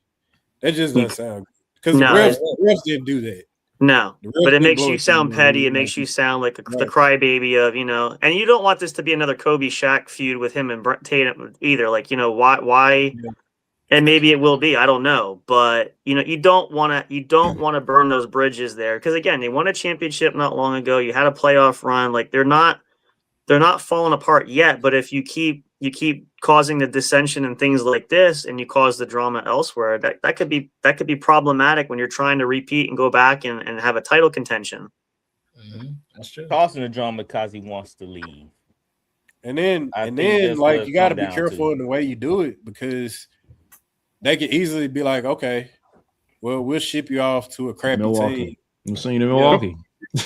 that just doesn't sound good. Because the refs didn't do that. No, but it makes you sound petty. It makes you sound like the crybaby of, and you don't want this to be another Kobe Shaq feud with him and Tatum either. Why? Yeah. And maybe it will be. I don't know, but you don't want to burn those bridges there because again, they won a championship not long ago. You had a playoff run. They're not they're not falling apart yet. But if you keep causing the dissension and things like this, and you cause the drama elsewhere, that could be problematic when you're trying to repeat and go back and have a title contention. That's true. Causing the drama because he wants to leave. And then like you got to be careful in the way you do it, because they could easily be like, okay, well, we'll ship you off to a crappy team. I'm seeing you in Milwaukee.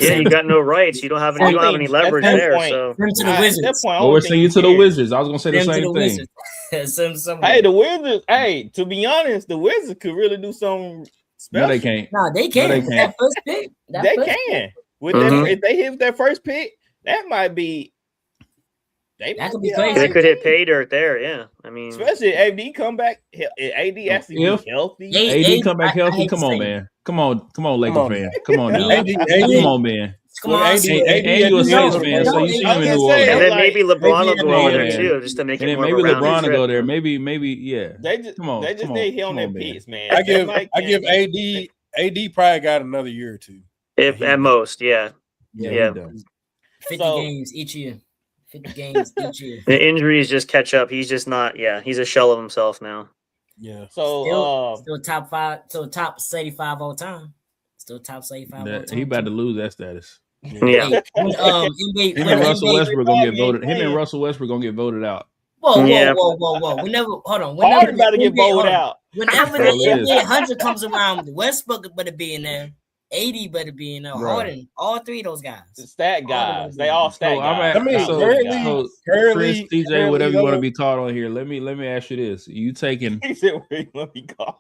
Yeah, you got no rights. You don't have any leverage there. So we're sending you to the Wizards. I was gonna say the same thing. Hey, the Wizards. Hey, to be honest, the Wizards could really do something special. No, they can't. No, they can. No, they can't. That first pick. They can. With that, if they hit their first pick, that might be. That could be crazy. They could hit pay dirt there. Yeah, I mean, especially if AD come back. AD actually be healthy. AD come back healthy. Come on, man. Come on, Lakers fan. Come on, now. Come on, man. Come on, and you a Saints fan, so you see him in New Orleans. And then maybe LeBron will go over there too, just to make it more. Maybe LeBron will go there. Maybe, yeah. They just need him on their picks, man. I give AD probably got another year or two, if at most. Yeah. 50 games each year. 50 games each year. The injuries just catch up. He's just not. Yeah, he's a shell of himself now. Yeah. So still top 5, so top 75 all time. Still top 75 all time. He about to lose that status. Yeah. Him and Russell Westbrook gonna get voted. Him and Russell Westbrook gonna get voted out. Whoa. We never hold on. Whenever about to get voted out. Whenever the NBA 100 comes around, Westbrook better be in there. 80 better be in there. Harden, all three of those guys. The stat guys. They all stat guys. Chris, TJ, whatever you want to be taught on here. Let me ask you this: You taking? He said, "Where you want to be called?"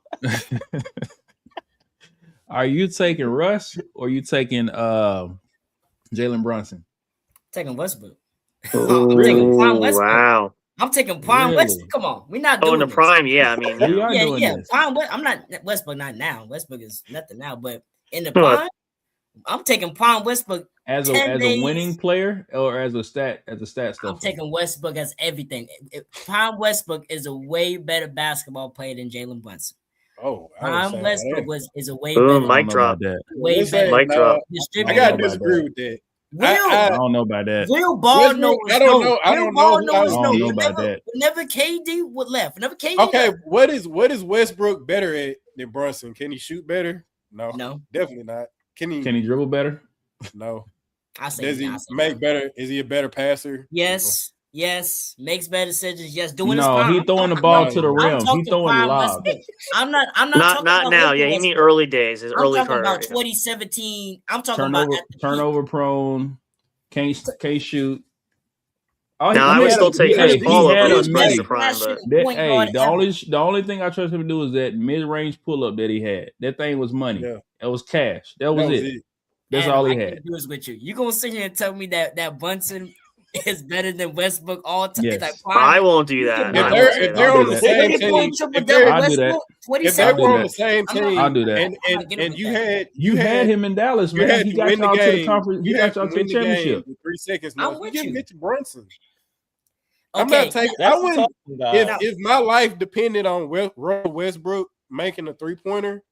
Are you taking Russ or you taking Jalen Brunson? Taking Westbrook. I'm taking Prime Westbrook. Wow. I'm taking Prime Westbrook. Come on, we're not doing the Prime. Yeah, I mean, yeah. Prime. I'm not Westbrook. Not now. Westbrook is nothing now. But in the Prime, I'm taking Prime Westbrook as a winning player or as a stat stuff. I'm taking Westbrook as everything. Prime Westbrook is a way better basketball player than Jalen Brunson. Oh, Prime Westbrook is a way better. Mic drop. Way better. Mic drop. I gotta disagree with that. I don't know about that. Real ball knows. I don't know. I don't know about that. Whenever KD would left. Whenever KD. Okay, what is Westbrook better at than Brunson? Can he shoot better? No, definitely not. Can he dribble better? No. Does he make better? Is he a better passer? Yes. Makes better decisions. Yes, doing he throwing the ball to the rim. He throwing the lob. I'm not now. Yeah, you mean early days. His early career. I'm talking about 2017. I'm talking about turnover prone. Can't shoot. Now I would still take Chris Paul over the Prime, but the only thing I trust him to do is that mid-range pull-up that he had. That thing was money. Yeah. That was cash. That was it. That's all he had. With you gonna sit here and tell me that Brunson is better than Westbrook all time? Yes. Like, I won't do that. If they're on the same team, if they were on the same team, I'll do that. And you had him in Dallas, man. He got y'all to the conference. He got y'all to the championship. 3 seconds. No, you give Mitch Brunson. Okay. I'm not taking. I wouldn't. If my life depended on Westbrook making a 3-pointer,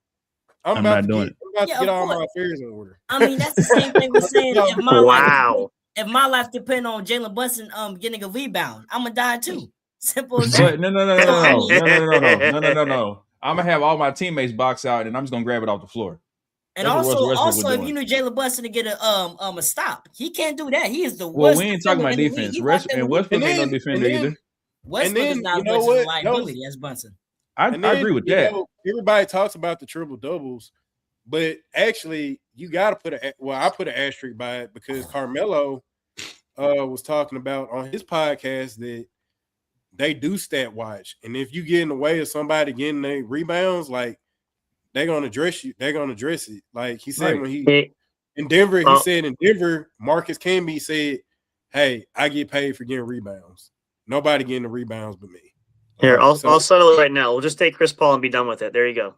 I'm about to get all my affairs in order. I mean, that's the same thing we're saying. If my life depend on Jalen Brunson getting a rebound, I'm gonna die too. Simple as that. No. I'm gonna have all my teammates box out, and I'm just gonna grab it off the floor. And also, if you need Jalen Brunson to get a stop, he can't do that. He is the worst. Well, we ain't talking about defense. And Westbrook ain't no defender either. Westbrook is not much of a liability as Brunson. I agree with that. Everybody talks about the triple doubles, but actually, you got to put I put an asterisk by it because Carmelo was talking about on his podcast that they do stat watch, and if you get in the way of somebody getting their rebounds, like they're gonna address you. They're gonna address it. Like he said when he in Denver, he said in Denver, Marcus Camby said, "Hey, I get paid for getting rebounds. Nobody getting the rebounds but me." Here, I'll settle it right now. We'll just take Chris Paul and be done with it. There you go.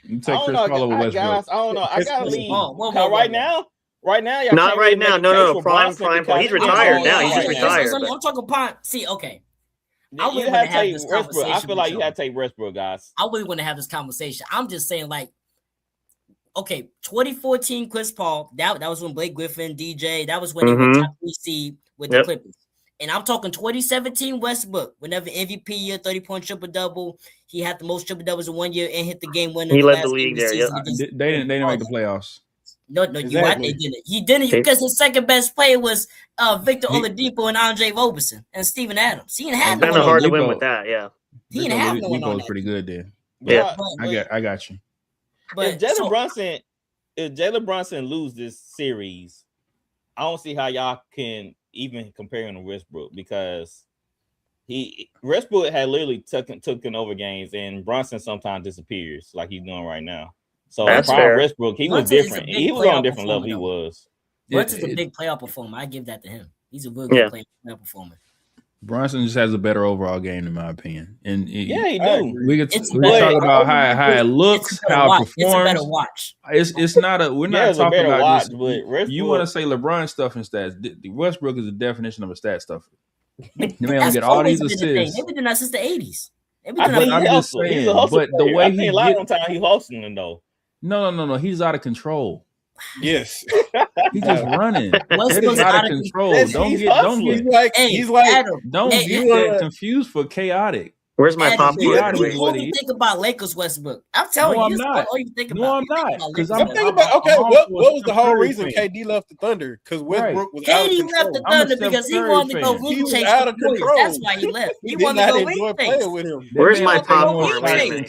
You take Chris Paul over Westbrook. Guys, I don't know. I gotta leave. Right now. Y'all not right now. No. Prime. He's retired now. He's just retired. I'm talking Prime. See, okay. I really want to have this conversation. I feel like you have to take Westbrook, guys. I really want to have this conversation. I'm just saying, like, okay, 2014 Chris Paul. That was when Blake Griffin, DJ. That was when they were top 3 seed with the Clippers. And I'm talking 2017 Westbrook. Whenever MVP year, 30-point triple double. He had the most triple doubles in 1 year and hit the game winner. He led the league there. Yeah, they didn't make the playoffs. No, you're right. They didn't. He didn't because his second best player was Victor Oladipo and Andre Roberson and Steven Adams. He didn't have kind of hard to win with that. Yeah, he didn't have no one on that. Pretty good then. Yeah, I got you. But if Jalen Brunson lose this series, I don't see how y'all can even compare him to Westbrook because Westbrook had literally taken over games and Brunson sometimes disappears like he's doing right now. So Westbrook, he was different. He was on a different level. He was. Brunson's a big playoff performer. I give that to him. He's a really good playoff performer. Brunson just has a better overall game, in my opinion. And he do. We could talk about how it looks, how it performs. It's a better watch. It's not a. We're not talking about watch, just. But you want to say LeBron stuff and stats? Westbrook is the definition of a stat stuffer. The man will get all these assists. They've been doing that since the 80s. I'm just saying, he's a hustle but the way he a lot of time he hustling though. No. He's out of control. Yes, he's just running. Westbrook's out of control. Don't get that confused for chaotic. Where's my popcorn? You only think about Lakers Westbrook. I'm telling you, I'm not. all you think about. No, I'm not. Because I'm thinking about what was the whole reason KD left the Thunder? Because Westbrook was out of control. KD left the Thunder because he wanted to go ring chase out of control. That's why he left. He wanted to go ring chase with him. Where's my popcorn? Westbrook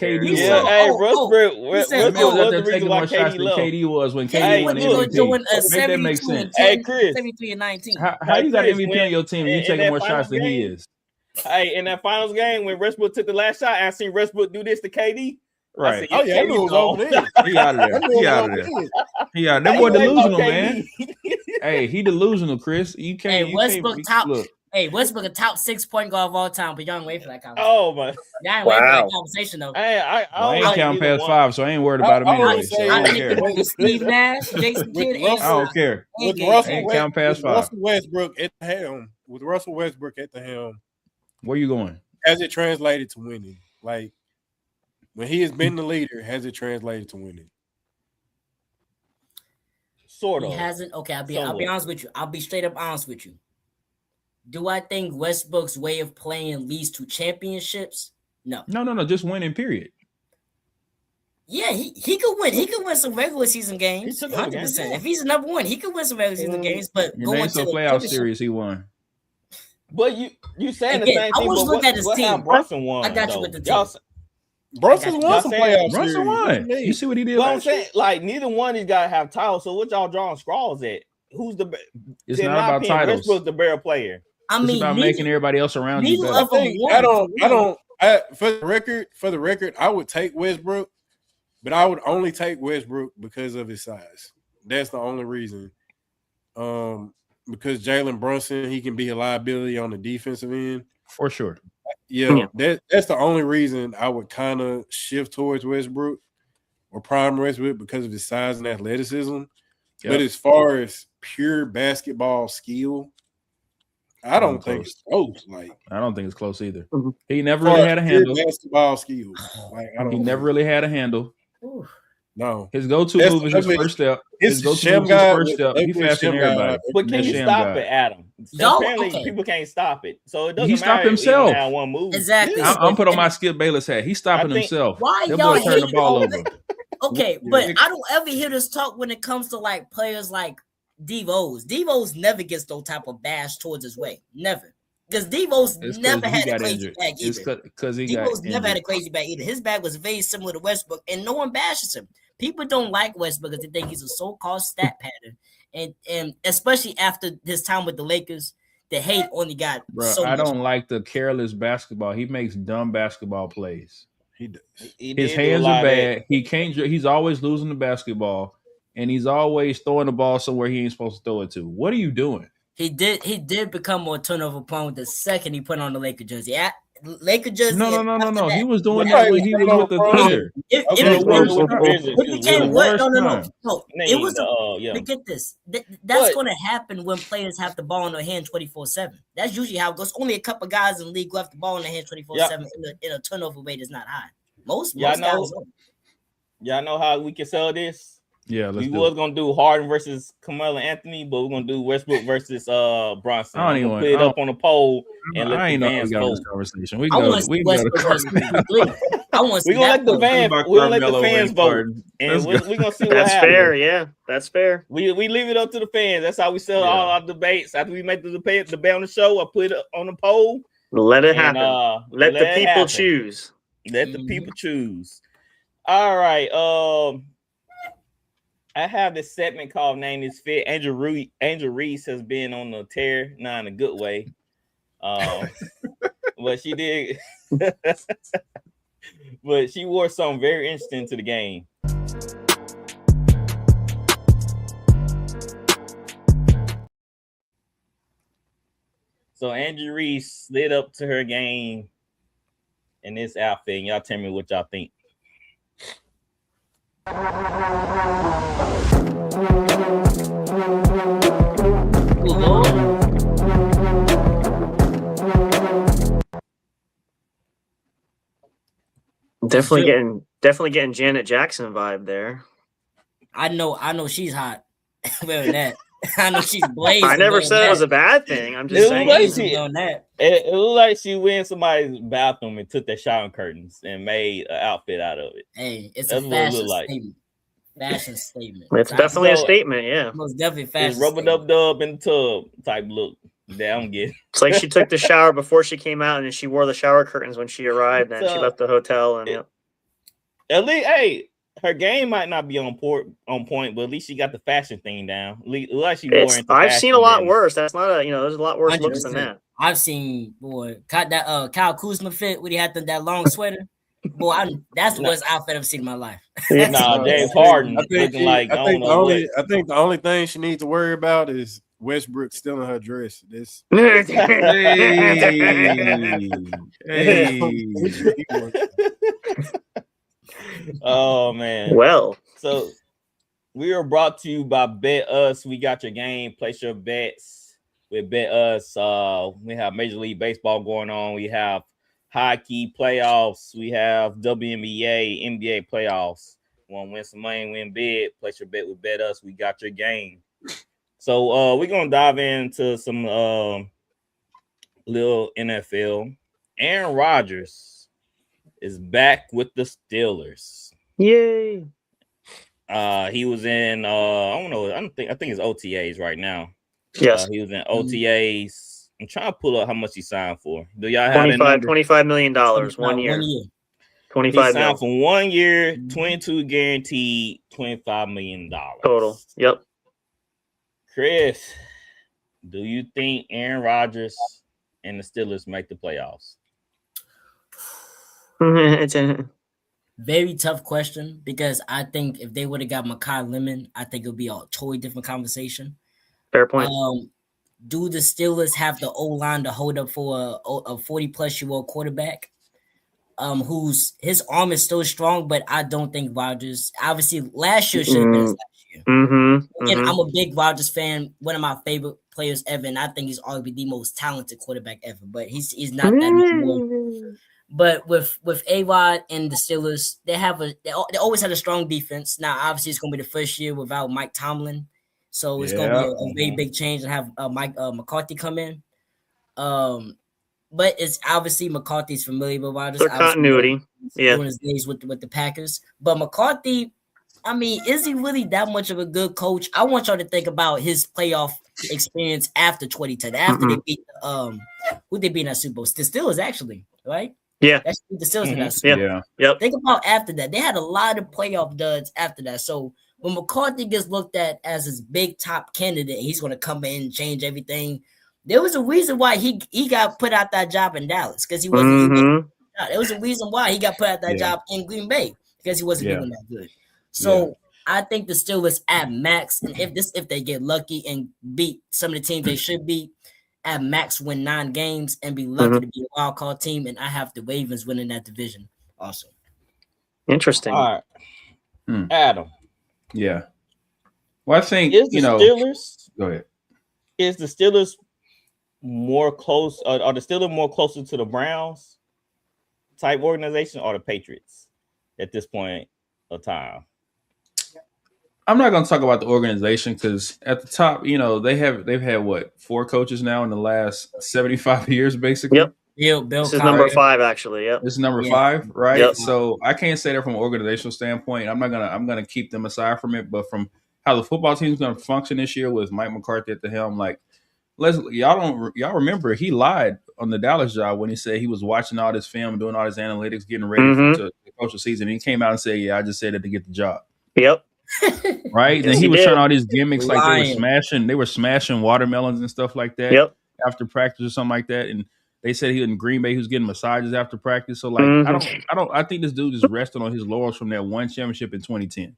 was the reason why KD left. KD was when KD won MVP. Make that make sense. Hey, Chris. 73 and 19. How you got MVP on your team and you taking more shots than he is? Hey, in that finals game when Westbrook took the last shot, I seen Westbrook do this to KD. Right. Oh yeah, he was over there. He out of there. That boy delusional, man. Hey, he delusional, Chris. You can't. Westbrook Westbrook a top 6 point guard of all time, but y'all ain't wait for that conversation. Oh my! Y'all ain't wait for that conversation though. I ain't counting past 5, so I ain't worried about him anyway. I don't care. Steve Nash, Jason Kidd, I don't care. With Russell Westbrook at the helm. Where you going? Has it translated to winning? Like when he has been the leader, has it translated to winning? Sort of. He hasn't. Okay, I'll be honest with you. I'll be straight up honest with you. Do I think Westbrook's way of playing leads to championships? No. No. Just winning. Period. Yeah, he could win. He could win some regular season games. 100%. If he's the number one, he could win some regular season games. But going to the playoff series, he won. But you saying the same thing. I was looking at his team. Brunson won. I got you with the team. Brunson won some playoffs. Brunson won. You see what he did? But I'm saying, like, neither one of these guys have titles. So what y'all drawing straws at? Who's the? It's not about titles. Westbrook's the better player. It's about making everybody else around you better. For the record, I would take Westbrook, but I would only take Westbrook because of his size. That's the only reason. Because Jalen Brunson, he can be a liability on the defensive end. For sure. Yeah. That's the only reason I would kind of shift towards Westbrook or prime Westbrook because of his size and athleticism. Yep. But as far as pure basketball skill, I don't think it's close. I don't think it's close either. Mm-hmm. He never really had a handle. Basketball skills. He never really had a handle. Ooh. No, his go-to move is his first step. His go-to move is his first step. He faster than everybody. But can you stop it, Adam? Apparently, people can't stop it. So it doesn't matter. He stopped himself. One move. Exactly. I'm putting on my Skip Bayless hat. He's stopping himself. Why y'all turn the ball over? Okay, but I don't ever hear this talk when it comes to like players like Devos. Devos never gets no type of bash towards his way. Never. Because Devos never had a crazy bag either. Devos never had a crazy bag either. His bag was very similar to Westbrook, and no one bashes him. People don't like Westbrook because they think he's a so-called stat pattern, and especially after his time with the Lakers, the hate only got so much. I don't like the careless basketball. He makes dumb basketball plays. He does. His hands are bad. He can't. He's always losing the basketball, and he's always throwing the ball somewhere he ain't supposed to throw it to. What are you doing? He did become more turnover prone the second he put on the Laker jersey. Laker jersey. No. He was doing that when he was with the Thunder. It was get this. That's going to happen when players have the ball in their hand 24/7. That's usually how it goes. Only a couple guys in the league who have the ball in their hand 24/7 in a turnover rate is not high. Most guys. Y'all know how we can sell this? Yeah, we was gonna do Harden versus Carmelo Anthony, but we're gonna do Westbrook versus Bronson. I'm gonna put it up on a poll and let the fans vote. Conversation. We I go. want to see We go to Westbrook versus CP3. I want to see We're gonna that. let the fans. We're gonna let the fans vote, and we're gonna see what happens. That's fair. Yeah, that's fair. We leave it up to the fans. That's how we sell all our debates. After we make the debate on the show, I put it on the poll. Let it happen. Let the people choose. Let the people choose. All right. I have this segment called Name This Fit. Angel Reese has been on the tear, not in a good way. But she did. But she wore something very interesting to the game. So Angel Reese slid up to her game in this outfit, and y'all tell me what y'all think. Definitely getting Janet Jackson vibe there. I know she's hot wearing that. I know she's blazing. I never said it was a bad thing. I'm just saying. It looked like she went in somebody's bathroom and took their shower curtains and made an outfit out of it. Hey, it's a fashion statement. Fashion statement. It's definitely a statement, yeah. Most definitely fashion. It's rub-a-dub-dub in the tub type look. That I'm getting. It's like she took the shower before she came out, and then she wore the shower curtains when she arrived. Then she left the hotel, and at least, hey, her game might not be on point, but at least she got the fashion thing down. Like she wore into I've seen a lot worse. That's not there's a lot worse 100%. Looks than that. I've seen that Kyle Kuzma fit when he had that long sweater. Boy, that's the worst outfit I've seen in my life. James Harden. I think the only thing she needs to worry about is Westbrook stealing her dress. This. Oh man. Well, so we are brought to you by Bet Us. We got your game. Place your bets with Bet Us. We have Major League Baseball going on. We have hockey playoffs. We have WNBA, NBA playoffs. Want to win some money, win big. Place your bet with Bet Us. We got your game. So we're gonna dive into some little NFL. Aaron Rodgers is back with the Steelers. Yay! He was in I think it's OTAs right now. Yes. He was in OTAs. I'm trying to pull up how much he signed for. Do y'all have that number? $25 million 1 year. 25 he signed for 1 year, 22 guaranteed, $25 million total. Yep. Chris, do you think Aaron Rodgers and the Steelers make the playoffs? It's a very tough question because I think if they would have got Makai Lemon, I think it would be a totally different conversation. Fair point. Do the Steelers have the O-line to hold up for a 40-plus-year-old quarterback? Whose his arm is still strong, but I don't think Rodgers. Obviously, last year should have been his last year. Again, I'm a big Rodgers fan. One of my favorite players ever, and I think he's arguably the most talented quarterback ever. But he's not that anymore. But with A-Rod and the Steelers, they always had a strong defense. Now, obviously, it's going to be the first year without Mike Tomlin, so it's going to be a very big change and have Mike McCarthy come in. But it's obviously McCarthy's familiar with Rodgers. For continuity, doing his days with the Packers. But McCarthy, I mean, is he really that much of a good coach? I want y'all to think about his playoff experience after 2010. After they beat who they beat in that Super Bowl? The Steelers, actually, right? Yeah, that's the Steelers in that Super Bowl. Yep. Think about after that. They had a lot of playoff duds after that. So when McCarthy gets looked at as his big top candidate, he's going to come in and change everything. There was a reason why he got put out that job in Dallas because he wasn't. There was a reason why he got put out that job in Green Bay because he wasn't doing that good. So I think the Steelers at max, and if they get lucky and beat some of the teams they should beat, at max win 9 games and be lucky to be a wild card team. And I have the Ravens winning that division also. Interesting. All right, Adam. Yeah. Well, I think Steelers. Go ahead. Is the Steelers more close? Are the Steelers more closer to the Browns type organization or the Patriots at this point of time? I'm not going to talk about the organization because at the top, you know, they've had what 4 coaches now in the last 75 years, basically. Yep. Bill This is number Cowher. 5, actually. Yep. This is number Yeah. 5, right? Yep. So I can't say that from an organizational standpoint. I'm gonna keep them aside from it, but from how the football team is going to function this year with Mike McCarthy at the helm, like y'all remember he lied on the Dallas job when he said he was watching all this film, doing all this analytics, getting ready to coach the season. And he came out and said, "Yeah, I just said it to get the job." Yep. Right? Yes, Then he was did. trying all these gimmicks, like Lying. they were smashing watermelons and stuff like that. Yep. After practice or something like that. And they said he in Green Bay, he was getting massages after practice. So like I think this dude is resting on his laurels from that one championship in 2010.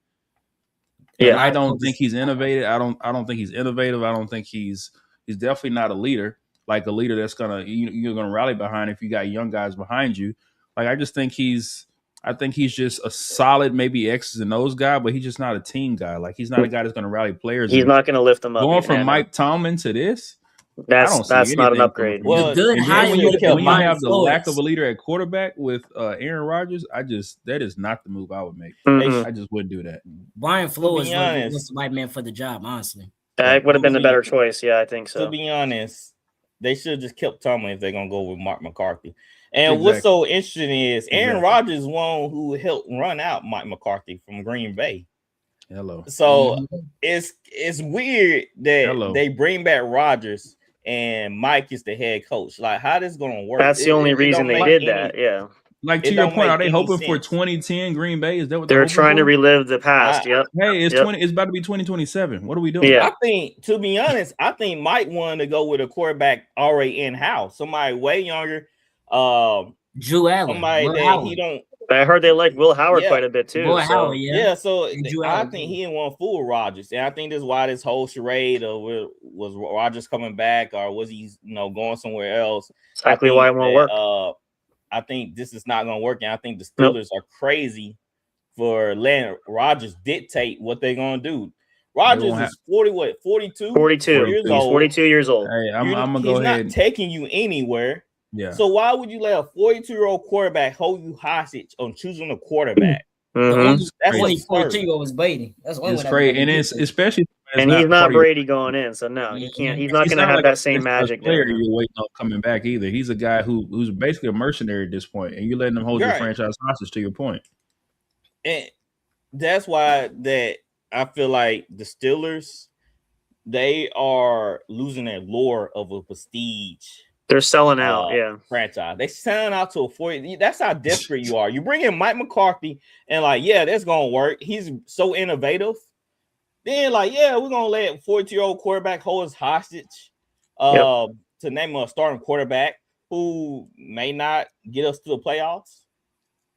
And Yeah. I don't think he's innovative. I don't think he's innovative. I don't think he's definitely not a leader, like a leader that's you're gonna rally behind if you got young guys behind you. Like I think he's just a solid maybe X's and O's guy, but he's just not a team guy. Like he's not a guy that's gonna rally players. He's not gonna lift them up. Going from Mike Tomlin to this, that's not an upgrade. Well, good hire when would have you been have the Flores. lack of a leader at quarterback with Aaron Rodgers, that is not the move I would make. I just wouldn't do that. Brian Flores was the right man for the job, honestly. That would have been the better choice. Yeah, I think so. To be honest, they should have just kept Tomlin if they're gonna go with Mark McCarthy. And what's so interesting is Aaron Rodgers is one who helped run out Mike McCarthy from Green Bay. Hello. So it's weird that they bring back Rodgers and Mike is the head coach. Like, how this gonna work? That's the only reason they did that. Yeah. Like to your point, are they hoping for 2010 Green Bay? Is that what they're trying to relive the past? Yep. Hey, it's about to be 2027. What are we doing? Yeah. I think, to be honest, Mike wanted to go with a quarterback already in house, somebody way younger. Drew Allen. Somebody that he don't. I heard they like Will Howard quite a bit too. Howard, so I think he didn't want to fool Rodgers, and I think this is why this whole charade of was Rodgers coming back or was he going somewhere else? Exactly why it won't work. I think this is not going to work, and I think the Steelers are crazy for letting Rodgers dictate what they're going to do. Rodgers is 42 years old. 42 years old. Hey, I'm going to go ahead. He's not taking you anywhere. Yeah. So why would you let a 42-year-old quarterback hold you hostage on choosing a quarterback? That's what he 42-year-old was Brady. That's it's great, and it's especially. And he's not Brady going in, so no, he can't. He's not going to have that same magic. Player you're waiting on coming back either. He's a guy who's basically a mercenary at this point, and you're letting him hold your franchise hostage. To your point, and that's why that I feel like the Steelers, they are losing their lure of a prestige. They're selling out, franchise. They selling out to a 40. That's how desperate you are. You bring in Mike McCarthy, and that's gonna work. He's so innovative. Then, we're gonna let a 42-year-old quarterback hold his hostage to name a starting quarterback who may not get us to the playoffs.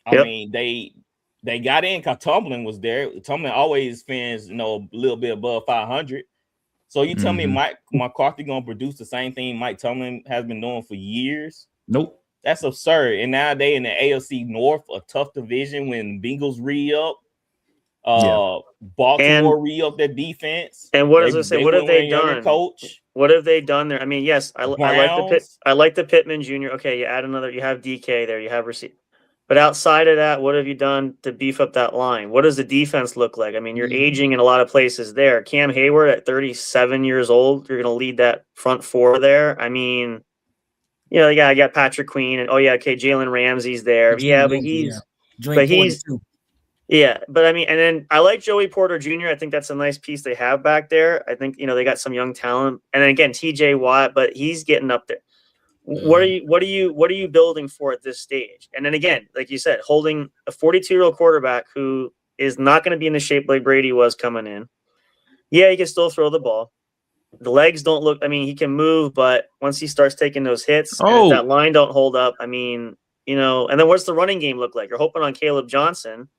I mean, they got in because Tomlin was there. Tomlin always finishes, a little bit above 500. So you tell me Mike McCarthy gonna produce the same thing Mike Tomlin has been doing for years? Nope. That's absurd. And now they in the AFC North, a tough division when Bengals re-up. Baltimore re-up their defense. And what does it say? What have they done? Coach. What have they done there? I mean, yes, I like the Pittman Jr. Okay, you add another. You have DK there. You have receiver. But outside of that, what have you done to beef up that line? What does the defense look like? I mean, you're aging in a lot of places there. Cam Hayward at 37 years old, you're going to lead that front four there. I mean, I got Patrick Queen and Jalen Ramsey's there. But I mean, and then I like Joey Porter Jr. I think that's a nice piece they have back there. I think they got some young talent, and then again TJ Watt, but he's getting up there. What are you building for at this stage? And then again, like you said, holding a 42-year-old quarterback who is not going to be in the shape like Brady was coming in. Yeah, he can still throw the ball. The legs don't look. I mean, he can move, but once he starts taking those hits, and if that line don't hold up. I mean, and then what's the running game look like? You're hoping on Caleb Johnson,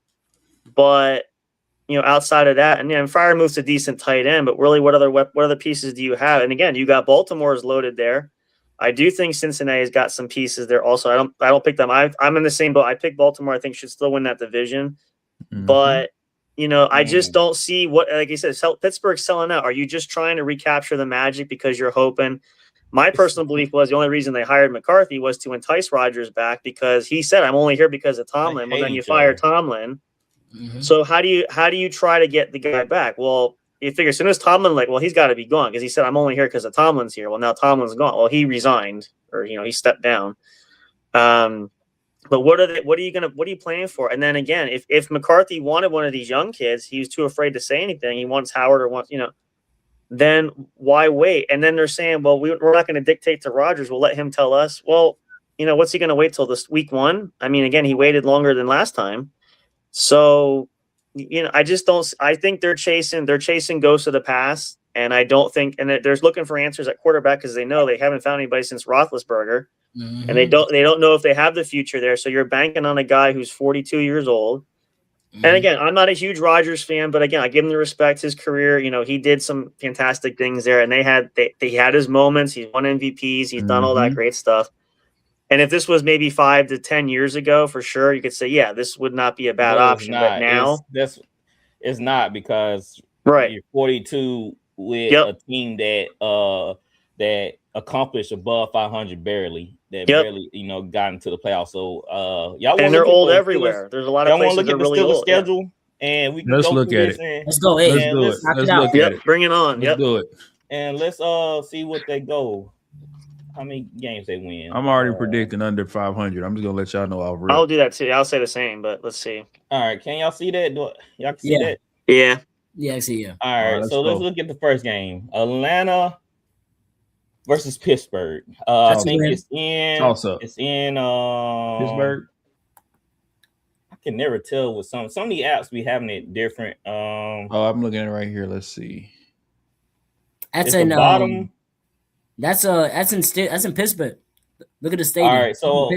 but outside of that, and Fryer moves to decent tight end, but really, what other pieces do you have? And again, you got Baltimore's loaded there. I do think Cincinnati's got some pieces there also. I don't pick them. I'm in the same boat. I pick Baltimore. I think should still win that division. But, I just don't see like you said, Pittsburgh's selling out. Are you just trying to recapture the magic because you're hoping? My personal belief was the only reason they hired McCarthy was to entice Rodgers back because he said, I'm only here because of Tomlin. Well, then you fire Tomlin. Mm-hmm. So how do you try to get the guy back? Well, you figure as soon as Tomlin, he's got to be gone because he said, I'm only here because of Tomlin's here. Well, now Tomlin's gone. Well, he resigned or, he stepped down. But what are you planning for? And then again, if McCarthy wanted one of these young kids, he was too afraid to say anything. He wants Howard or wants, then why wait? And then they're saying, well, we're not going to dictate to Rodgers. We'll let him tell us. Well, what's he going to wait till this week 1? I mean, again, he waited longer than last time. So, I just don't. I think they're chasing ghosts of the past, and I don't think. And they're looking for answers at quarterback because they know they haven't found anybody since Roethlisberger, and they don't know if they have the future there. So you're banking on a guy who's 42 years old. And again, I'm not a huge Rodgers fan, but again, I give him the respect. His career, he did some fantastic things there, and he had his moments. He's won MVPs. He's done all that great stuff. And if this was maybe 5 to 10 years ago, for sure, you could say, yeah, this would not be a bad option. But now it's not because you're 42 with a team that accomplished above 500 barely. That barely, got into the playoffs. So y'all and they're old everywhere. There's a lot of places that are really old. Schedule, and we can let's look at it. Let's go ahead. Let's look at it. Bring it on. Let's do it. And let's see what they go. How many games they win? I'm already predicting under 500. I'm just gonna let y'all know I'll do that too. I'll say the same, but let's see. All right, can y'all see that? Y'all can see that? Yeah. Yeah, I see. Yeah. All right, so let's look at the first game. Atlanta versus Pittsburgh. I think it's in. It's in Pittsburgh. I can never tell with some of the apps be having it different. I'm looking at it right here. Let's see. That's in bottom. That's in Pittsburgh. Look at the stadium. All right, so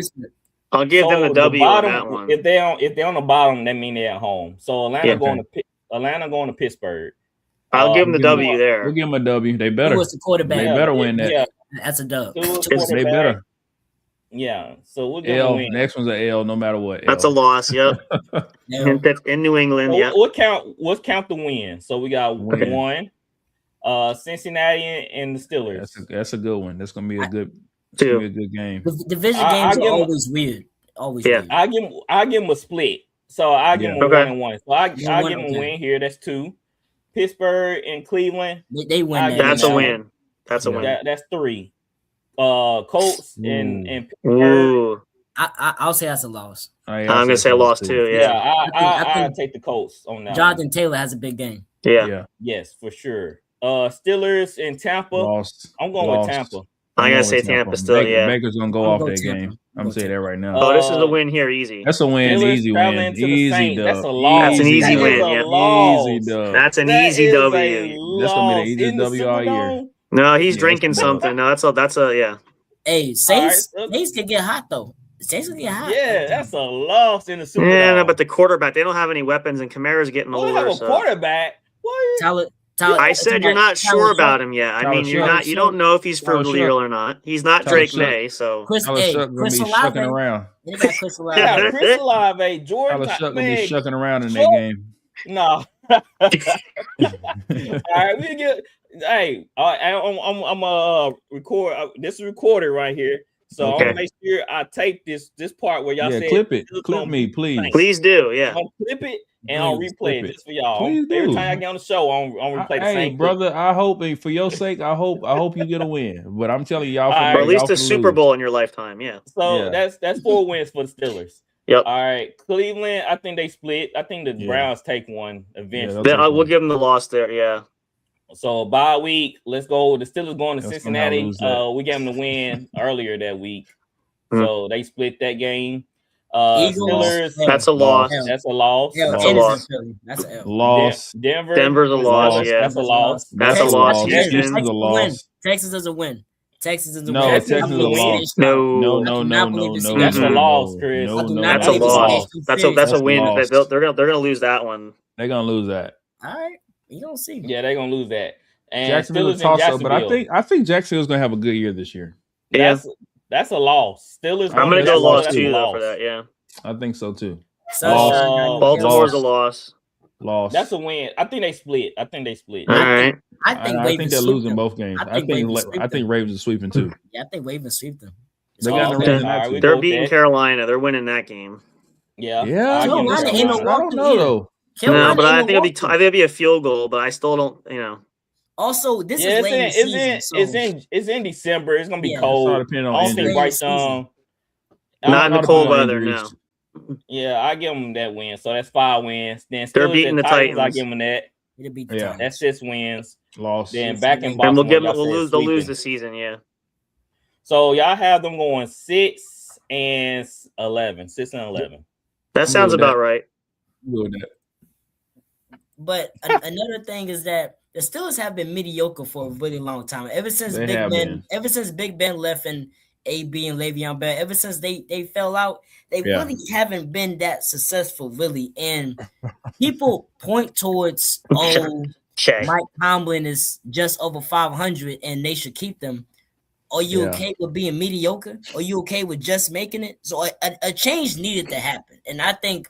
I'll give them the W on that one. If they're on the bottom, that means they're at home. So Atlanta going to Pittsburgh. I'll give them the W there. We'll give them a W. They better. Who was the quarterback? They better win that. Yeah, that's a dub. They better. Yeah. So we'll give L. Win. Next one's an L, no matter what. That's a loss. Yep. in New England. Yeah. What count the win? So we got one. Cincinnati and the Steelers. That's a good one. That's gonna be a good game. The division games are always weird. Always weird. I give them a split. So I give them a 1-1. So I give them a win here. That's 2. Pittsburgh and Cleveland. They win. That's a win. That's a win. That's 3. Colts and Pittsburgh. I'll say that's a loss. I'm gonna say a loss too. Yeah. I take the Colts on that. Jonathan Taylor has a big game. Yeah. Yes, for sure. Steelers in Tampa. Lost. I'm going with Tampa. I gotta say Tampa still. Baker's gonna go off that game. I'm gonna say that right now. This is a win here, easy. That's a win, easy win, easy dub. That's a loss. That's an easy win. Easy dub. That's an easy W. That's gonna be the easiest W all year. No, he's drinking something. No, that's a yeah. Hey, Saints can get hot though. Saints can get hot. Yeah, that's a loss in the Super Bowl. Yeah, no, but the quarterback, they don't have any weapons, and Kamara's getting older. They have a quarterback. What? I said you're not sure about him yet. I mean, you're not. You don't know if he's for real or not. He's not Drake May, so Chris shucking around. They got Chris Olave. Yeah, Chris Olave, Jordan. Tyler Shuck gonna be shucking around in that game. No. All right, we get. Hey, I'm record. This is recorded right here, so I'm gonna make sure I tape this part where y'all say clip it. Clip me, please. Please do. Yeah. I'll clip it. And I'll replay it just for y'all. Every time I get on the show, I'll replay the same. Hey, brother, I hope for your sake, I hope you get a win. But I'm telling y'all, or at least a Super Bowl in your lifetime. Yeah. So that's 4 wins for the Steelers. Yep. All right, Cleveland. I think they split. I think the Browns take one eventually. Yeah, we'll give them the loss there. Yeah. So bye week. Let's go. The Steelers going to Cincinnati. We gave them the win earlier that week, so they split that game. Steelers. That's a loss. That's a loss. That's a loss. That's a loss. Denver's a loss. Yeah. That's a loss. That's a loss. Texas is a loss. Texas is a win. Texas is a win. No, Texas is a loss. No. That's a loss, Chris. That's a loss. That's a win. They're gonna lose that one. They're gonna lose that. All right, you don't see. Yeah, they're gonna lose that. And Jacksonville's toss up, but I think Jacksonville's gonna have a good year this year. Yeah. That's a loss. Steelers. I'm gonna go loss too though for that. Yeah. I think so too. Baltimore's a loss. Loss. That's a win. I think they split. All right. I think they're losing both games. I think Ravens are sweeping too. Yeah, I think Ravens sweep them. They're beating Carolina. They're winning that game. Yeah. Carolina ain't no I don't know though. No, but I think it'll be a field goal, but I still don't, you know. Also, this is late in the season. It's in December. It's gonna be It's cold. all depending on I don't think injury. Bryce Young. Not in the cold weather, no. Yeah, I give them that win. So that's 5 wins. Then they're Steelers beating the Titans. I give them that. It'll beat the Titans. That's 6 wins. Loss. Then back in and Baltimore, they'll lose the season, yeah. So y'all have them going 6 and 11. 6 and 11. That sounds about right. But another thing is that the Steelers have been mediocre for a really long time. Ever since Big Ben left and AB and Le'Veon Bell, ever since they fell out, they really haven't been that successful, really. And people point towards, Mike Tomlin is just over 500 and they should keep them. Are you okay with being mediocre? Are you okay with just making it? So a change needed to happen. And I think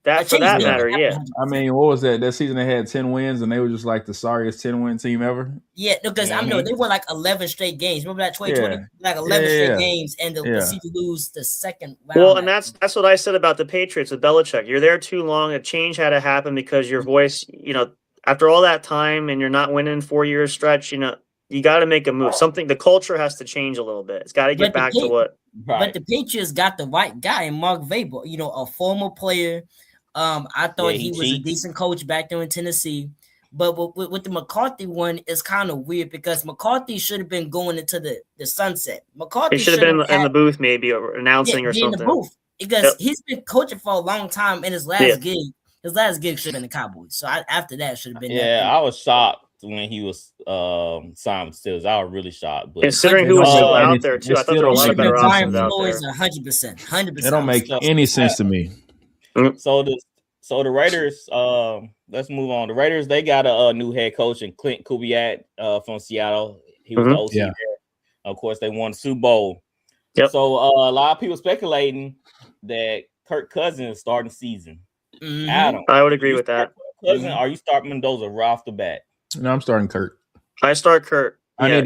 that for that matter, yeah. I mean, what was that? That season they had 10 wins and they were just like the sorriest 10-win team ever. Yeah, because I know they won like 11 straight games. Remember that 2020? Like 11 straight games, and the season lose the second round. Well, and that's what I said about the Patriots with Belichick. You're there too long. A change had to happen because your voice, you know, after all that time and you're not winning 4 years stretch, you know, you got to make a move. The culture has to change a little bit. It's got to get back to what. But the Patriots got the right guy in Mark Vabel, you know, a former player. I thought he was a decent coach back there in Tennessee. But with the McCarthy one, it's kind of weird because McCarthy should have been going into the sunset. McCarthy should have been in the booth maybe or announcing or something. In the booth because he's been coaching for a long time. In his last gig, should have been the Cowboys. So after that, should have been. Yeah, I was shocked when he was signed with Steelers. I was really shocked. But considering who was still out there too, I thought there were a lot of better options out there. 100%. It don't make any sense to me. So the Raiders, let's move on. The Raiders, they got a new head coach in Clint Kubiak from Seattle. He was the OC there. Of course, they won the Super Bowl. Yep. So a lot of people speculating that Kirk Cousins is starting the season. Adam, I would agree with that. Cousins, are you starting Mendoza right off the bat? No, I'm starting Kurt. I start Kurt. I need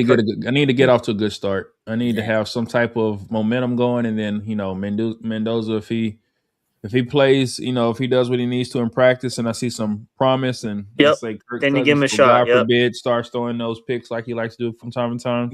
to get off to a good start. I need to have some type of momentum going, and then Mendoza, if he plays, if he does what he needs to in practice, and I see some promise, and say Kirk then Cousins, you give him a shot. God forbid, starts throwing those picks like he likes to do from time to time.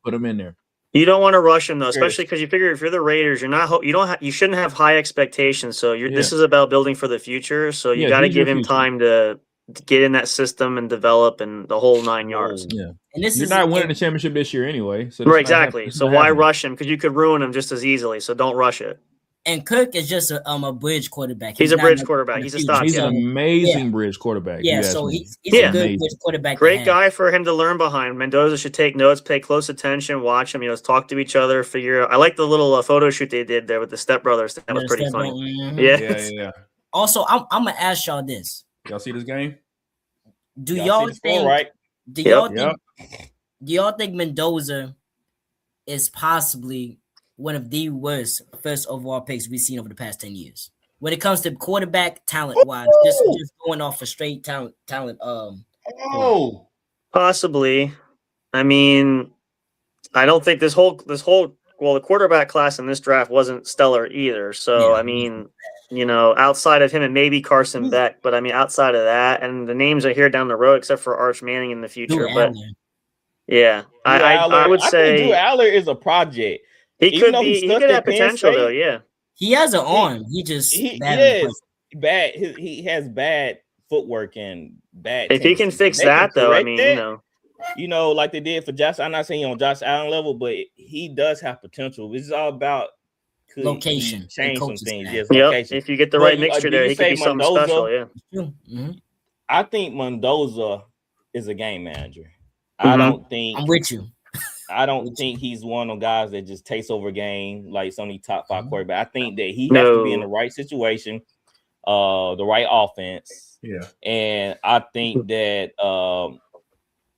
Put him in there. You don't want to rush him though, especially because you figure if you're the Raiders, you shouldn't have high expectations. So this is about building for the future. So you got to give him time to get in that system and develop and the whole 9 yards. Yeah, and you're not winning the championship this year anyway. So right, exactly. So why rush him? Because you could ruin him just as easily. So don't rush it. And Kirk is just a bridge quarterback. He's a bridge quarterback. He's a stop. He's an amazing bridge quarterback. Yeah, so he's a good bridge quarterback. Great guy for him to learn behind. Mendoza should take notes, pay close attention, watch him. Talk to each other, figure out. I like the little photo shoot they did there with the stepbrothers. That was pretty funny. Yeah. Also, I'm gonna ask y'all this. Y'all see this game? Do y'all think? Do y'all think Mendoza is possibly one of the worst first overall picks we've seen over the past 10 years when it comes to quarterback talent wise, just going off a straight talent. Possibly. I mean, I don't think this whole the quarterback class in this draft wasn't stellar either. So I mean, outside of him and maybe Carson Beck, but I mean, outside of that, and the names are here down the road, except for Arch Manning in the future. But I would say Drew Aller is a project. He could have potential though. Yeah, he has an arm. He bad. He has bad footwork and bad. If he can fix that though, I mean, like they did for Josh. I'm not saying on Josh Allen level, but he does have potential. It's all about location. Change some things. Yes, location. If you get the right mixture there, he could be something special. Yeah. Mm-hmm. I think Mendoza is a game manager. I don't think I'm with you. I don't think he's one of the guys that just takes over a game like some of these top 5 quarterbacks. I think that he has to be in the right situation, the right offense. Yeah. And I think that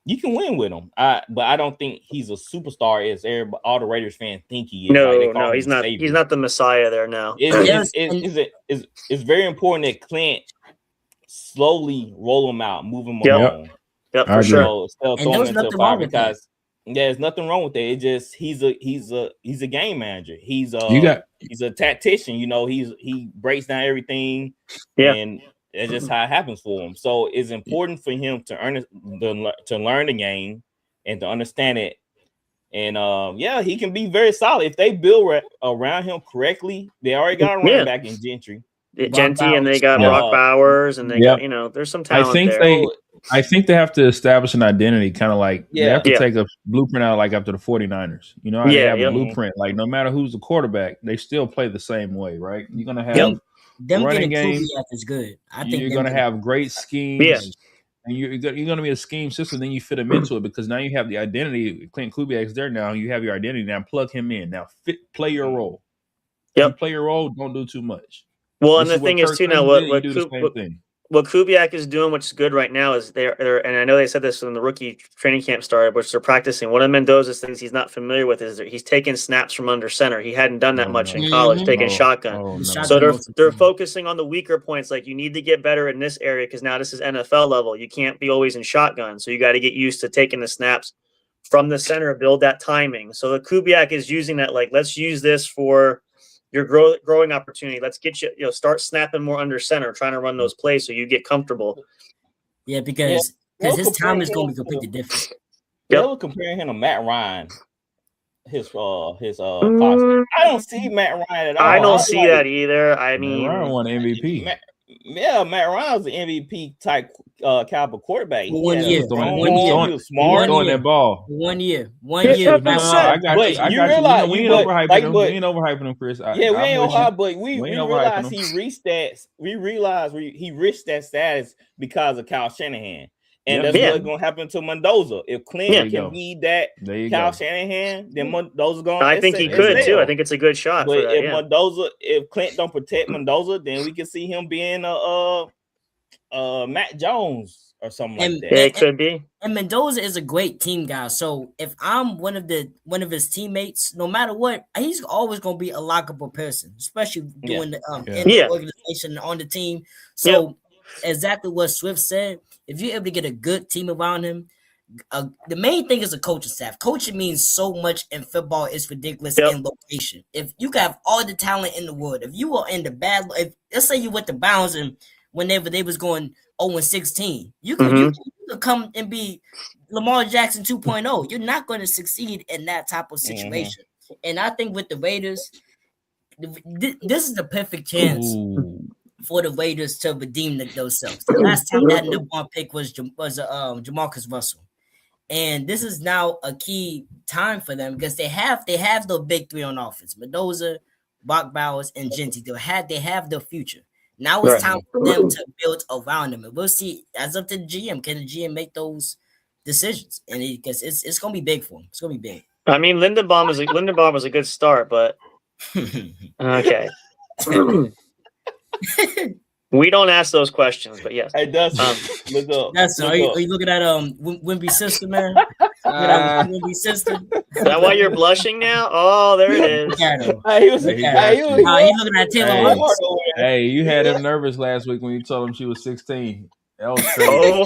you can win with him. But I don't think he's a superstar as all the Raiders fans think he is. No, he's not. He's not the Messiah there now. It's very important that Clint slowly roll him out, move him along. Yep, for sure. Still throwing into the fire because There's nothing wrong with that. It just he's a game manager. He's a tactician. You know, he breaks down everything, and it's just how it happens for him. So it's important for him to learn the game and to understand it. And he can be very solid if they build around him correctly. They already got a running back in Gentry. And they got Brock Bowers, and they got there's some talent there. I think they have to establish an identity, kind of like they have to take a blueprint out, like after the 49ers. You know how they have a blueprint, like no matter who's the quarterback, they still play the same way, right? You're gonna have running game. Is good. I think you're gonna have great schemes, and you're gonna be a scheme system. Then you fit them into it because now you have the identity. Clint Kubiak's there now. You have your identity now. Plug him in now. Play your role. You play your role. Don't do too much. Well, and the thing is too now what Kubiak is doing, which is good right now, is they're and I know they said this when the rookie training camp started, which they're practicing. One of Mendoza's things he's not familiar with is that he's taking snaps from under center. He hadn't done that much in college, taking shotgun. So they're focusing on the weaker points, like you need to get better in this area because now this is NFL level. You can't be always in shotgun, so you got to get used to taking the snaps from the center, build that timing. So the Kubiak is using that, like, let's use this for your growing opportunity. Let's get you, start snapping more under center, trying to run those plays so you get comfortable. Yeah, because his time is going to be completely different. They were comparing him to Matt Ryan. His I don't see Matt Ryan at all. I don't see that either. I mean, Ryan won MVP. Matt Ryan's an MVP type caliber quarterback. One year. He was smart throwing that ball. 1 year. I got you. Realize we ain't overhyping him, Chris. We ain't overhyping, but we realize he reached that. We realize he reached that status because of Kyle Shanahan. And that's what's going to happen to Mendoza. If Clint can be that Kyle Shanahan, then Mendoza's going to... I think he could, too. I think it's a good shot. But if Clint don't protect Mendoza, then we can see him being Matt Jones or something like that. It could be. And Mendoza is a great team guy. So if I'm one of his teammates, no matter what, he's always going to be a lockable person, especially doing the in the organization on the team. So exactly what Swift said. If you're able to get a good team around him, the main thing is a coaching staff. Coaching means so much in football. It's ridiculous in location. If you have all the talent in the world, if you are in the bad, let's say you went to Bounds and whenever they was going 0-16, you could come and be Lamar Jackson 2.0. You're not going to succeed in that type of situation. And I think with the Raiders, this is the perfect chance for the Raiders to redeem themselves. The last time that number one pick was Jamarcus Russell, and this is now a key time for them because they have the big three on offense: Mendoza, Brock Bowers, and Gentry. They have the future. Now it's time for them to build around them, and we'll see. As up to the GM, can the GM make those decisions? And because it's going to be big for him. It's going to be big. I mean, Lindenbaum was a good start, but okay. We don't ask those questions, but yes. Hey, Dustin, look up. Dustin, are you looking at Wemby's sister, man? Wemby's sister. Is that why you're blushing now? Oh, there it is. He's looking at Taylor Woods. Hey, you had him nervous last week when you told him she was 16. That was crazy.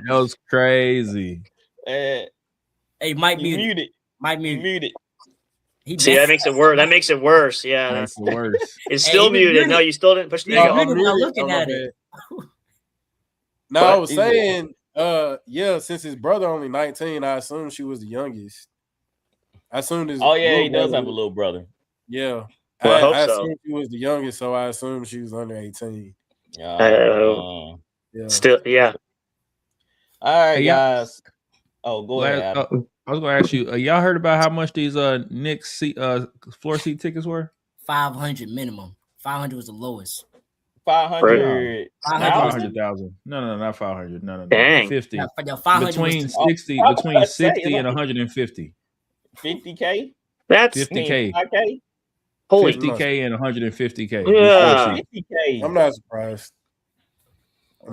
That was crazy. Hey, Mike muted. Mike muted. See, that makes it worse. That makes it worse. Yeah, that's worse. It's still muted. No, you still didn't push the I'm looking at it. No, I was saying, since his brother only 19, I assume she was the youngest. I assumed his. Oh yeah, he does have a little brother. Yeah, well, I assumed she was the youngest, so I assumed she was under 18. Still, yeah. All right, guys. Oh, go ahead. I was going to ask you, y'all heard about how much these Knicks floor seat tickets were? 500 minimum. 500 was the lowest. 500,000. No, not 500. No. Dang. 50. Between 60 and 150. 50K? That's 50K. 50K? Holy 50K and 150K. Yeah. 50K. I'm not surprised.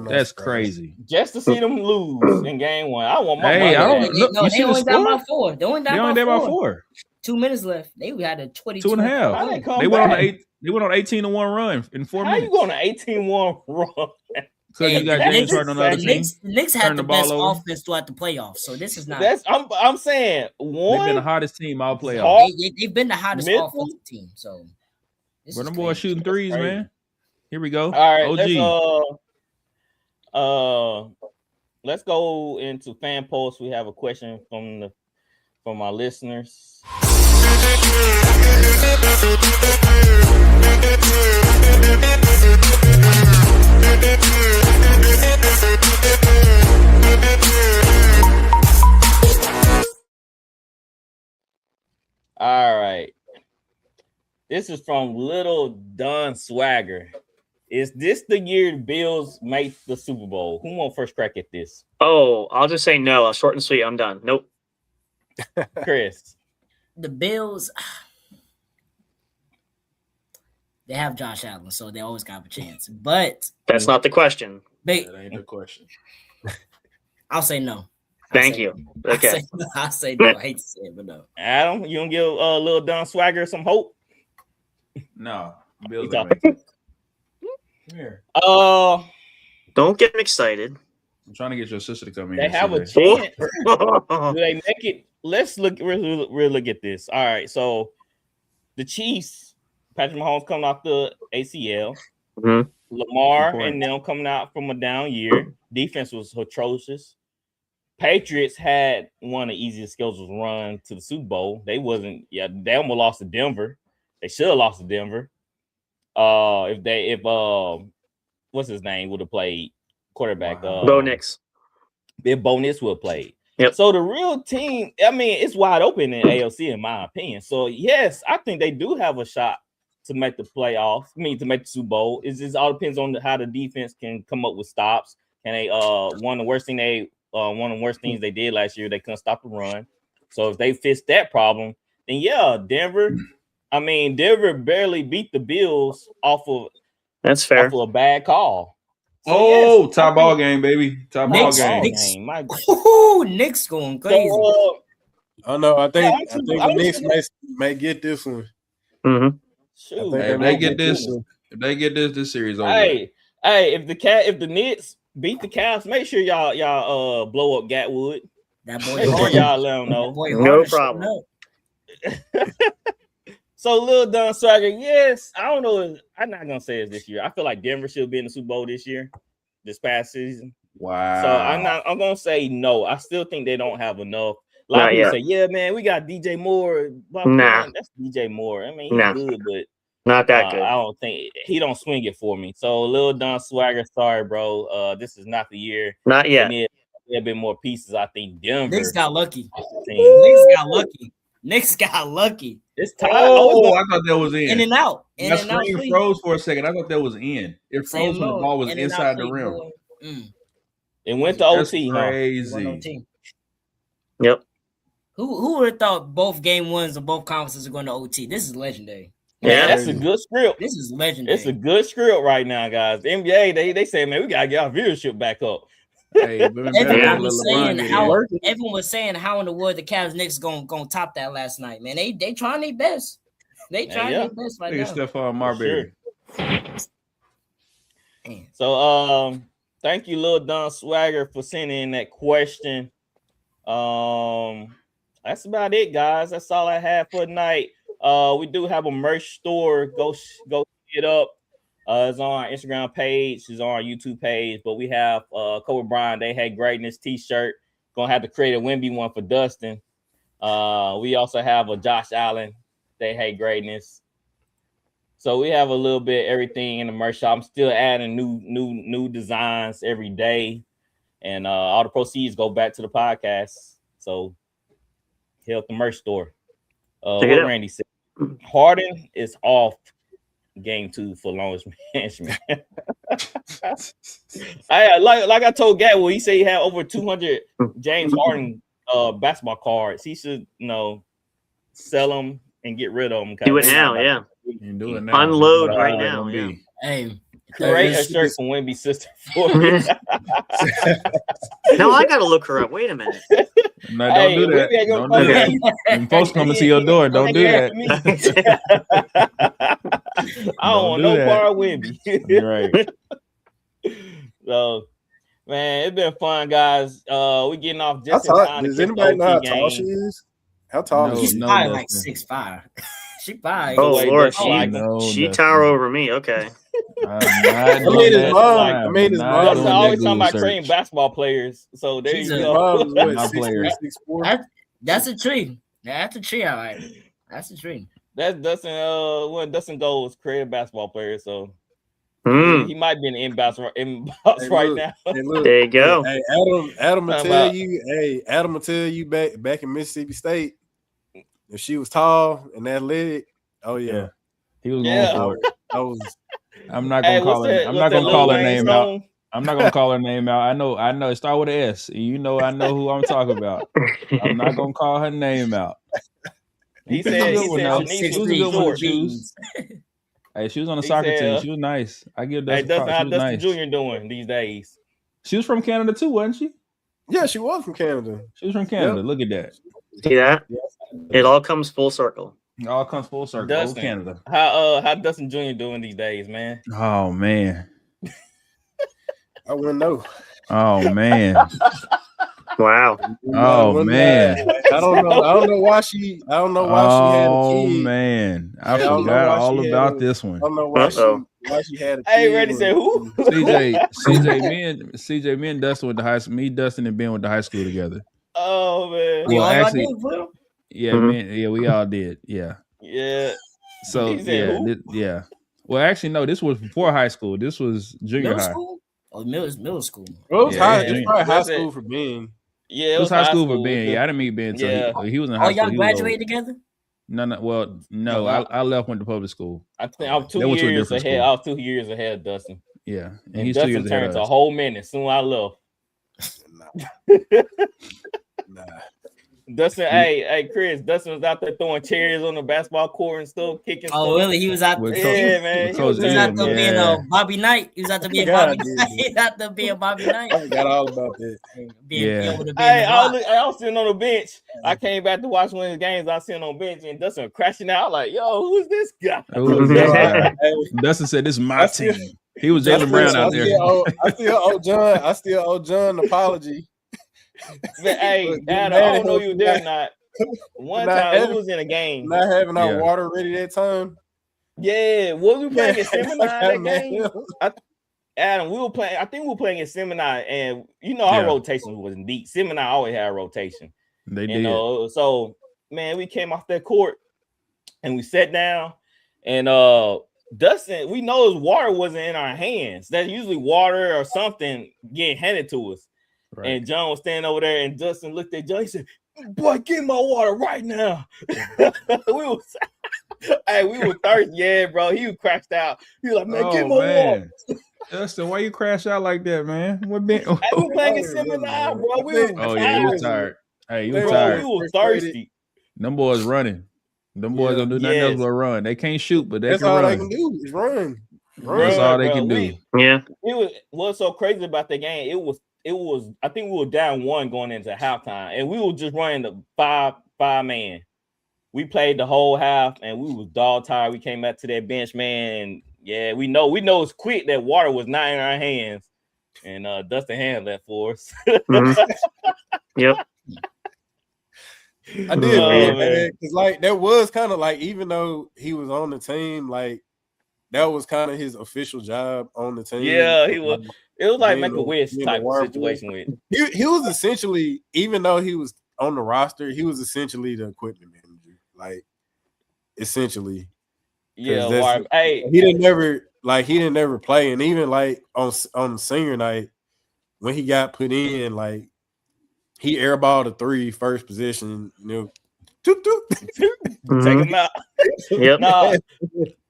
That's crazy. Just to see them lose in game one. I want my money. They only down by 4. They only down by 4. 2 minutes left. They had a 22. 2.5. They went on an 18-1 run in 4 minutes. How you going on an 18-1 run? Because you got James Harden on the other team. The Knicks had the best offense throughout the playoffs, so this is not. I'm saying they've been the hottest team all playoffs. They've been the hottest offensive team. So but them boys shooting threes, man. Here we go. All right, let's go into fan posts. We have a question from our listeners. All right. This is from Little Don Swagger. Is this the year the Bills make the Super Bowl? Who wants first crack at this? Oh, I'll just say no. I'll short and sweet. I'm done. Nope. Chris. The Bills, they have Josh Allen, so they always got a chance. But that's not the question. That ain't the question. I'll say no. Thank you. Okay. I'll say no. I hate to say it, but no. Adam, you gonna give Little Don Swagger some hope? No. Bills here. Don't get him excited. I'm trying to get your sister to come in. They have a chance. Do they make it? Let's look. We'll look at this. All right. So the Chiefs, Patrick Mahomes coming off the ACL. Mm-hmm. Lamar and them coming out from a down year. Defense was atrocious. Patriots had one of the easiest schedules run to the Super Bowl. They wasn't. Yeah, they almost lost to Denver. They should have lost to Denver. If what's his name would have played quarterback? Bo Nix. If Bo Nix would have played. Yep. So the real team, I mean, it's wide open in AFC in my opinion. So yes, I think they do have a shot to make the playoffs. I mean, to make the Super Bowl. It just all depends on how the defense can come up with stops. Can they? One of the worst things they did last year, they couldn't stop the run. So if they fix that problem, then yeah, Denver. I mean, Denver barely beat the Bills off of a bad call. So yes, top ball game, baby. Top ball game. Knicks going crazy. I know. I think the Knicks may get this one. Mm-hmm. Shoot, if they get this series over. Hey, if the Knicks beat the Cavs, make sure y'all blow up Gatwood. That boy, make sure y'all let them know. No problem. So Lil Don Swagger, yes, I don't know. I'm not gonna say it's this year. I feel like Denver should be in the Super Bowl this past season. Wow. So I'm gonna say no. I still think they don't have enough. A lot of people say, yeah, man, we got DJ Moore. Man, that's DJ Moore. I mean, he's good, but not that good. I don't think he don't swing it for me. So Lil Don Swagger, sorry, bro. This is not the year. Not yet. There have been more pieces. I think Denver. Knicks got lucky. Knicks got lucky. It's tied. Oh, I thought that was in and out. My screen froze for a second. I thought that was in. It froze when the ball was inside the rim. It went to OT. Crazy. Yep. Who would have thought both game ones of both conferences are going to OT? This is legendary. Yeah, that's a good script. This is legendary. It's a good script right now, guys. The NBA, they say, man, we gotta get our viewership back up. Hey, everyone was saying how in the world the Cavs Knicks gonna top that last night, man. They trying their best. They trying their best right now. Stephon Marbury. Sure. So thank you, Lil Don Swagger, for sending in that question. That's about it, guys. That's all I have for tonight. We do have a merch store. Go hit up. It's on our Instagram page. It's on our YouTube page. But we have Kobe Bryant, They Had Greatness t-shirt. Gonna have to create a Wemby one for Dustin. We also have a Josh Allen, They Had Greatness. So we have a little bit everything in the merch shop. I'm still adding new designs every day, and all the proceeds go back to the podcast. So hit up the merch store. What Randy said, Harden is off game 2 for longest management. Like I told Gatwood, he said he had over 200 James Harden basketball cards. He should sell them and get rid of them. Do it now, yeah. Do it now. Unload right now. Yeah. Hey, create a shirt from Wemby's sister for me. Now I gotta look her up. Wait a minute. No, don't do that. Don't do that. When folks coming to your door, don't do that. I don't want no part of Wemby. Right. So, man, it's been fun, guys. We getting off just in time. Does anybody know how tall she is? How tall is she? She's probably like 6'5". She probably. Oh Lord, she tower over me. Okay. I mean, his mom always talking about creating basketball players. So there you go. That's a tree. That's a tree. All right. That's a tree. That's Dustin. Dustin Gold was creative basketball player. So he might be in the inbox right now. Hey, look, there you go. Hey, Adam will tell you. Hey, Adam will tell you back in Mississippi State, if she was tall and athletic, oh yeah, he was going for it. I'm not gonna call her name out. I'm not gonna call her name out. I know. It start with an S. You know, I know who I'm talking about. I'm not gonna call her name out. He said she was a good one to choose. Hey, she was on the soccer team. She was nice. I give Dustin. Hey, how Dustin Jr. doing these days? She was from Canada too, wasn't she? Yeah, she was from Canada. She was from Canada. Yep. Look at that. See that? It all comes full circle. It all comes full circle. Dustin, Canada. How Dustin Jr. doing these days, man? Oh man. I wouldn't know. Oh man. Wow. Oh man. I don't know why she had a kid. Oh man. I forgot all about this one. I don't know why she had a kid. Hey, ready said who? CJ, me and Dustin went to high school. Me, Dustin, and Ben went to high school together. Oh man. Well, actually, we all did. Yeah. Yeah. So yeah. Well, actually, no. This was before high school. This was junior high. School? Oh, middle school. Well, it's probably high school for Ben. Yeah, it was high school for Ben. Yeah, I didn't meet Ben until he was in high school. Oh, y'all graduated together? No. Well, no. I left, went to public school. I think I was 2 years ahead. School. I was 2 years ahead of Dustin. Yeah, and he's Dustin 2 years turned to a whole minute soon I left. Nah. Dustin, hey, Chris. Dustin was out there throwing chairs on the basketball court and stuff, kicking. Oh, stuff. really? He was out there. Man. He was out there being Bobby Knight. He was out there being Bobby Knight. He was out there being Bobby Knight. I forgot all about that. I was sitting on the bench. I came back to watch one of the games. I was sitting on the bench and Dustin crashing out like, "Yo, who's this guy?" Dustin said, "This is my team." He was Jaylen Brown out there. I still owe John an apology. But, hey, Adam, I don't know you there or not. One time we was in a game. Not having our water ready that time. Yeah, what we playing in Seminole that game? Adam, we were playing. I think we were playing in Seminole, and our rotation was deep. Seminole always had a rotation. They did. So man, we came off that court and we sat down, and Dustin, we know his water wasn't in our hands. That's usually water or something getting handed to us. Right. And John was standing over there, and Dustin looked at John. He said, "Boy, get my water right now." we were thirsty, yeah, bro. He was crashed out. He was like, "Man, get my water." Dustin, why you crash out like that, man? What been? We were playing in Seminole, bro. You was tired. Hey, you was tired. We were thirsty. Them boys running. Them boys don't do nothing else but run. They can't shoot, but they can run. That's all they can do is run. That's all they can do. Yeah. What's so crazy about the game? It was. I think we were down 1 going into halftime, and we were just running the five man. We played the whole half, and we was dog tired. We came back to that bench, man. And yeah, we know it's quick that water was not in our hands, and Dustin handled that for us. Yep. I did, because like that was kind of like, even though he was on the team, like that was kind of his official job on the team. Yeah, he was. It was like make a wish type of situation with. He was essentially, even though he was on the roster, he was essentially the equipment manager. Like, essentially. Yeah, he didn't never play, and even like on senior night when he got put in, like he airballed a 3 first position, take him out. Yep. Nah.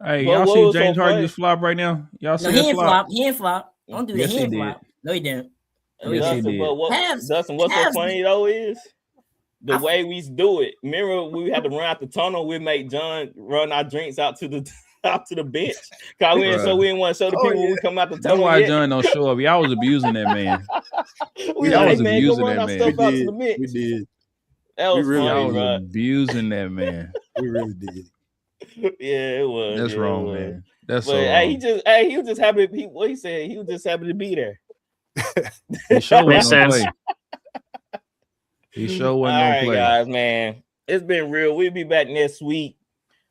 Hey, y'all see James Harden just flop right now? Y'all see he ain't flop. Don't do that. He ain't flop. No, he didn't. Dustin, what's so funny though is the way we do it. Remember, we had to run out the tunnel. We made John run our drinks out to the bench. Cause we didn't want to show the people when we come out the tunnel. That's why John don't show up. Y'all was abusing that man. We was abusing that man. We did. That was funny, bro. Abusing that man. We really did. Yeah, it was. That's wrong, man. That's but, so wrong. He was just happy. What he said, he was just happy to be there. He sure Makes wasn't gonna sense. play. He sure wasn't All gonna right, play. guys, man. It's been real. We'll be back next week.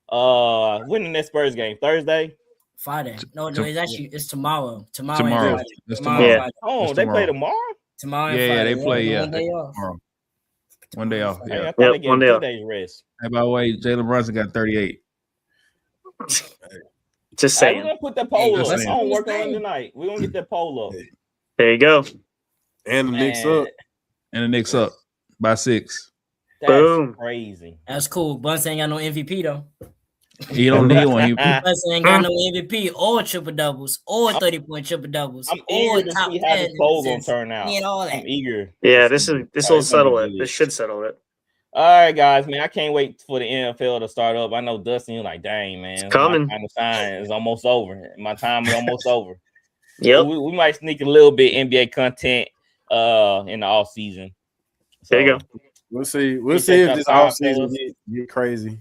When the next Spurs game? Thursday? Friday. No, it's tomorrow. Tomorrow. Tomorrow. And Friday. It's Tomorrow. tomorrow. And Friday. Oh, It's they play tomorrow. tomorrow? Tomorrow and Yeah, Friday. they play. Yeah, One day off. tomorrow. One day off. Dang, Yeah. I thought they Yep, gave one day 2 off. days rest. And by the way, Jalen Brunson got 38. Just Hey, we're saying. gonna put that poll Just up. saying. I'm gonna work on it tonight. We're gonna get that poll up. There you go. And the Knicks Man, up. And the Knicks up by 6. That's Boom. crazy. That's cool. Bunce ain't got no MVP though. He don't need one. Bunce ain't got no MVP or triple doubles or 30-point triple doubles. I'm or eager to top see how 10 this poll gonna assists. turn out. And all that. I'm eager. Yeah, this will It's gonna settle be it. good. This should settle it. All right, guys, man. I can't wait for the NFL to start up. I know Dustin, you're like, dang, man. It's coming. My time to sign is almost over. My time is almost over. Yep. We might sneak a little bit NBA content in the off season. There you go. We'll see. We'll You see think if this that's offseason how get crazy.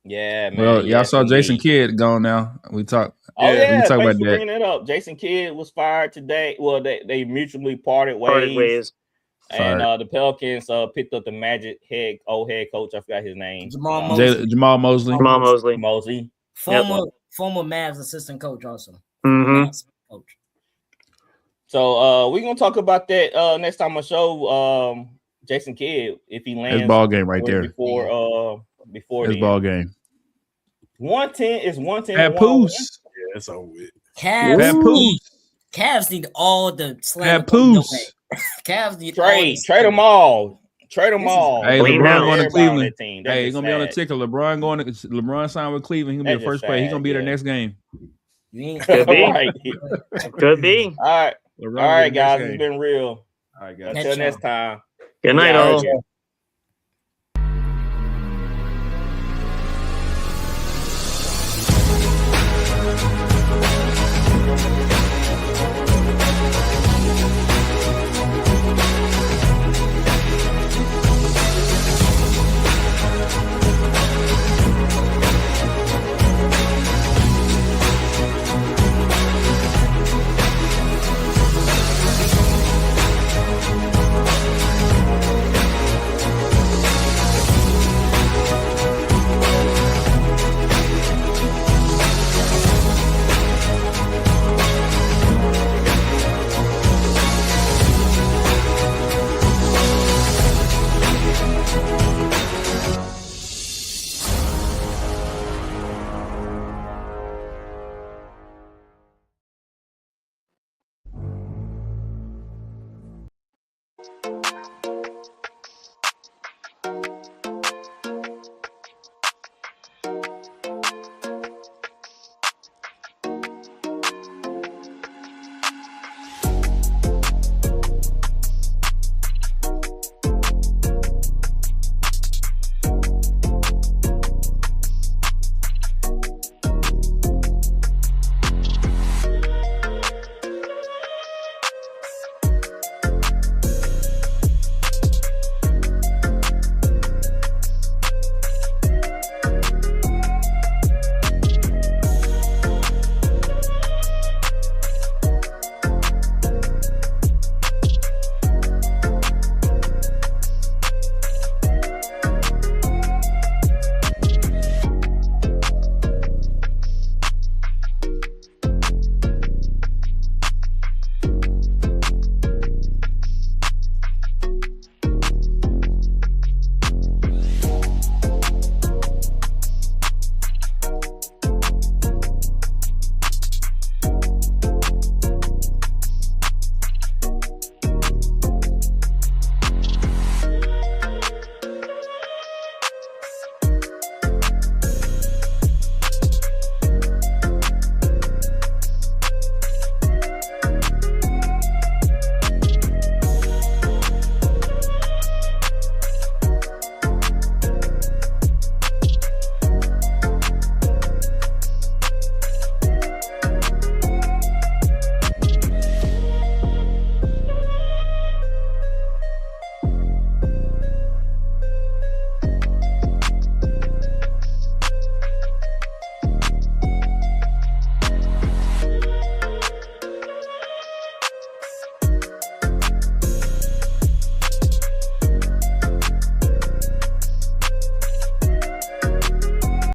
Yeah, man. Well, y'all yes, saw Jason indeed. Kidd gone now. We talked. Oh yeah, we talk thanks about for that. bringing it up. Jason Kidd was fired today. Well, they mutually parted ways. And the Pelicans picked up the Magic old head coach. I forgot his name. Jamal Mosley. Jamal Mosley. Mosley. Former Mavs assistant coach also. Mm-hmm. Coach. So we're gonna talk about that next time on the show. Jason Kidd, if he lands His ball game right there. Before His ball game. 110 is 110. Papoose. Yeah, it's over with. Cavs need all the Papoose. Cavs need trade them all. Trade them all. Hey, LeBron going to Cleveland. Hey, Hey, he's gonna be on the ticket. LeBron signed with Cleveland. He's gonna be the first player. He's gonna be there next game. Could be. Right. Could be. All right. LeBron All right, be the guys. next It's game. been real. All right, guys. Until next time. Good night, all. Yeah.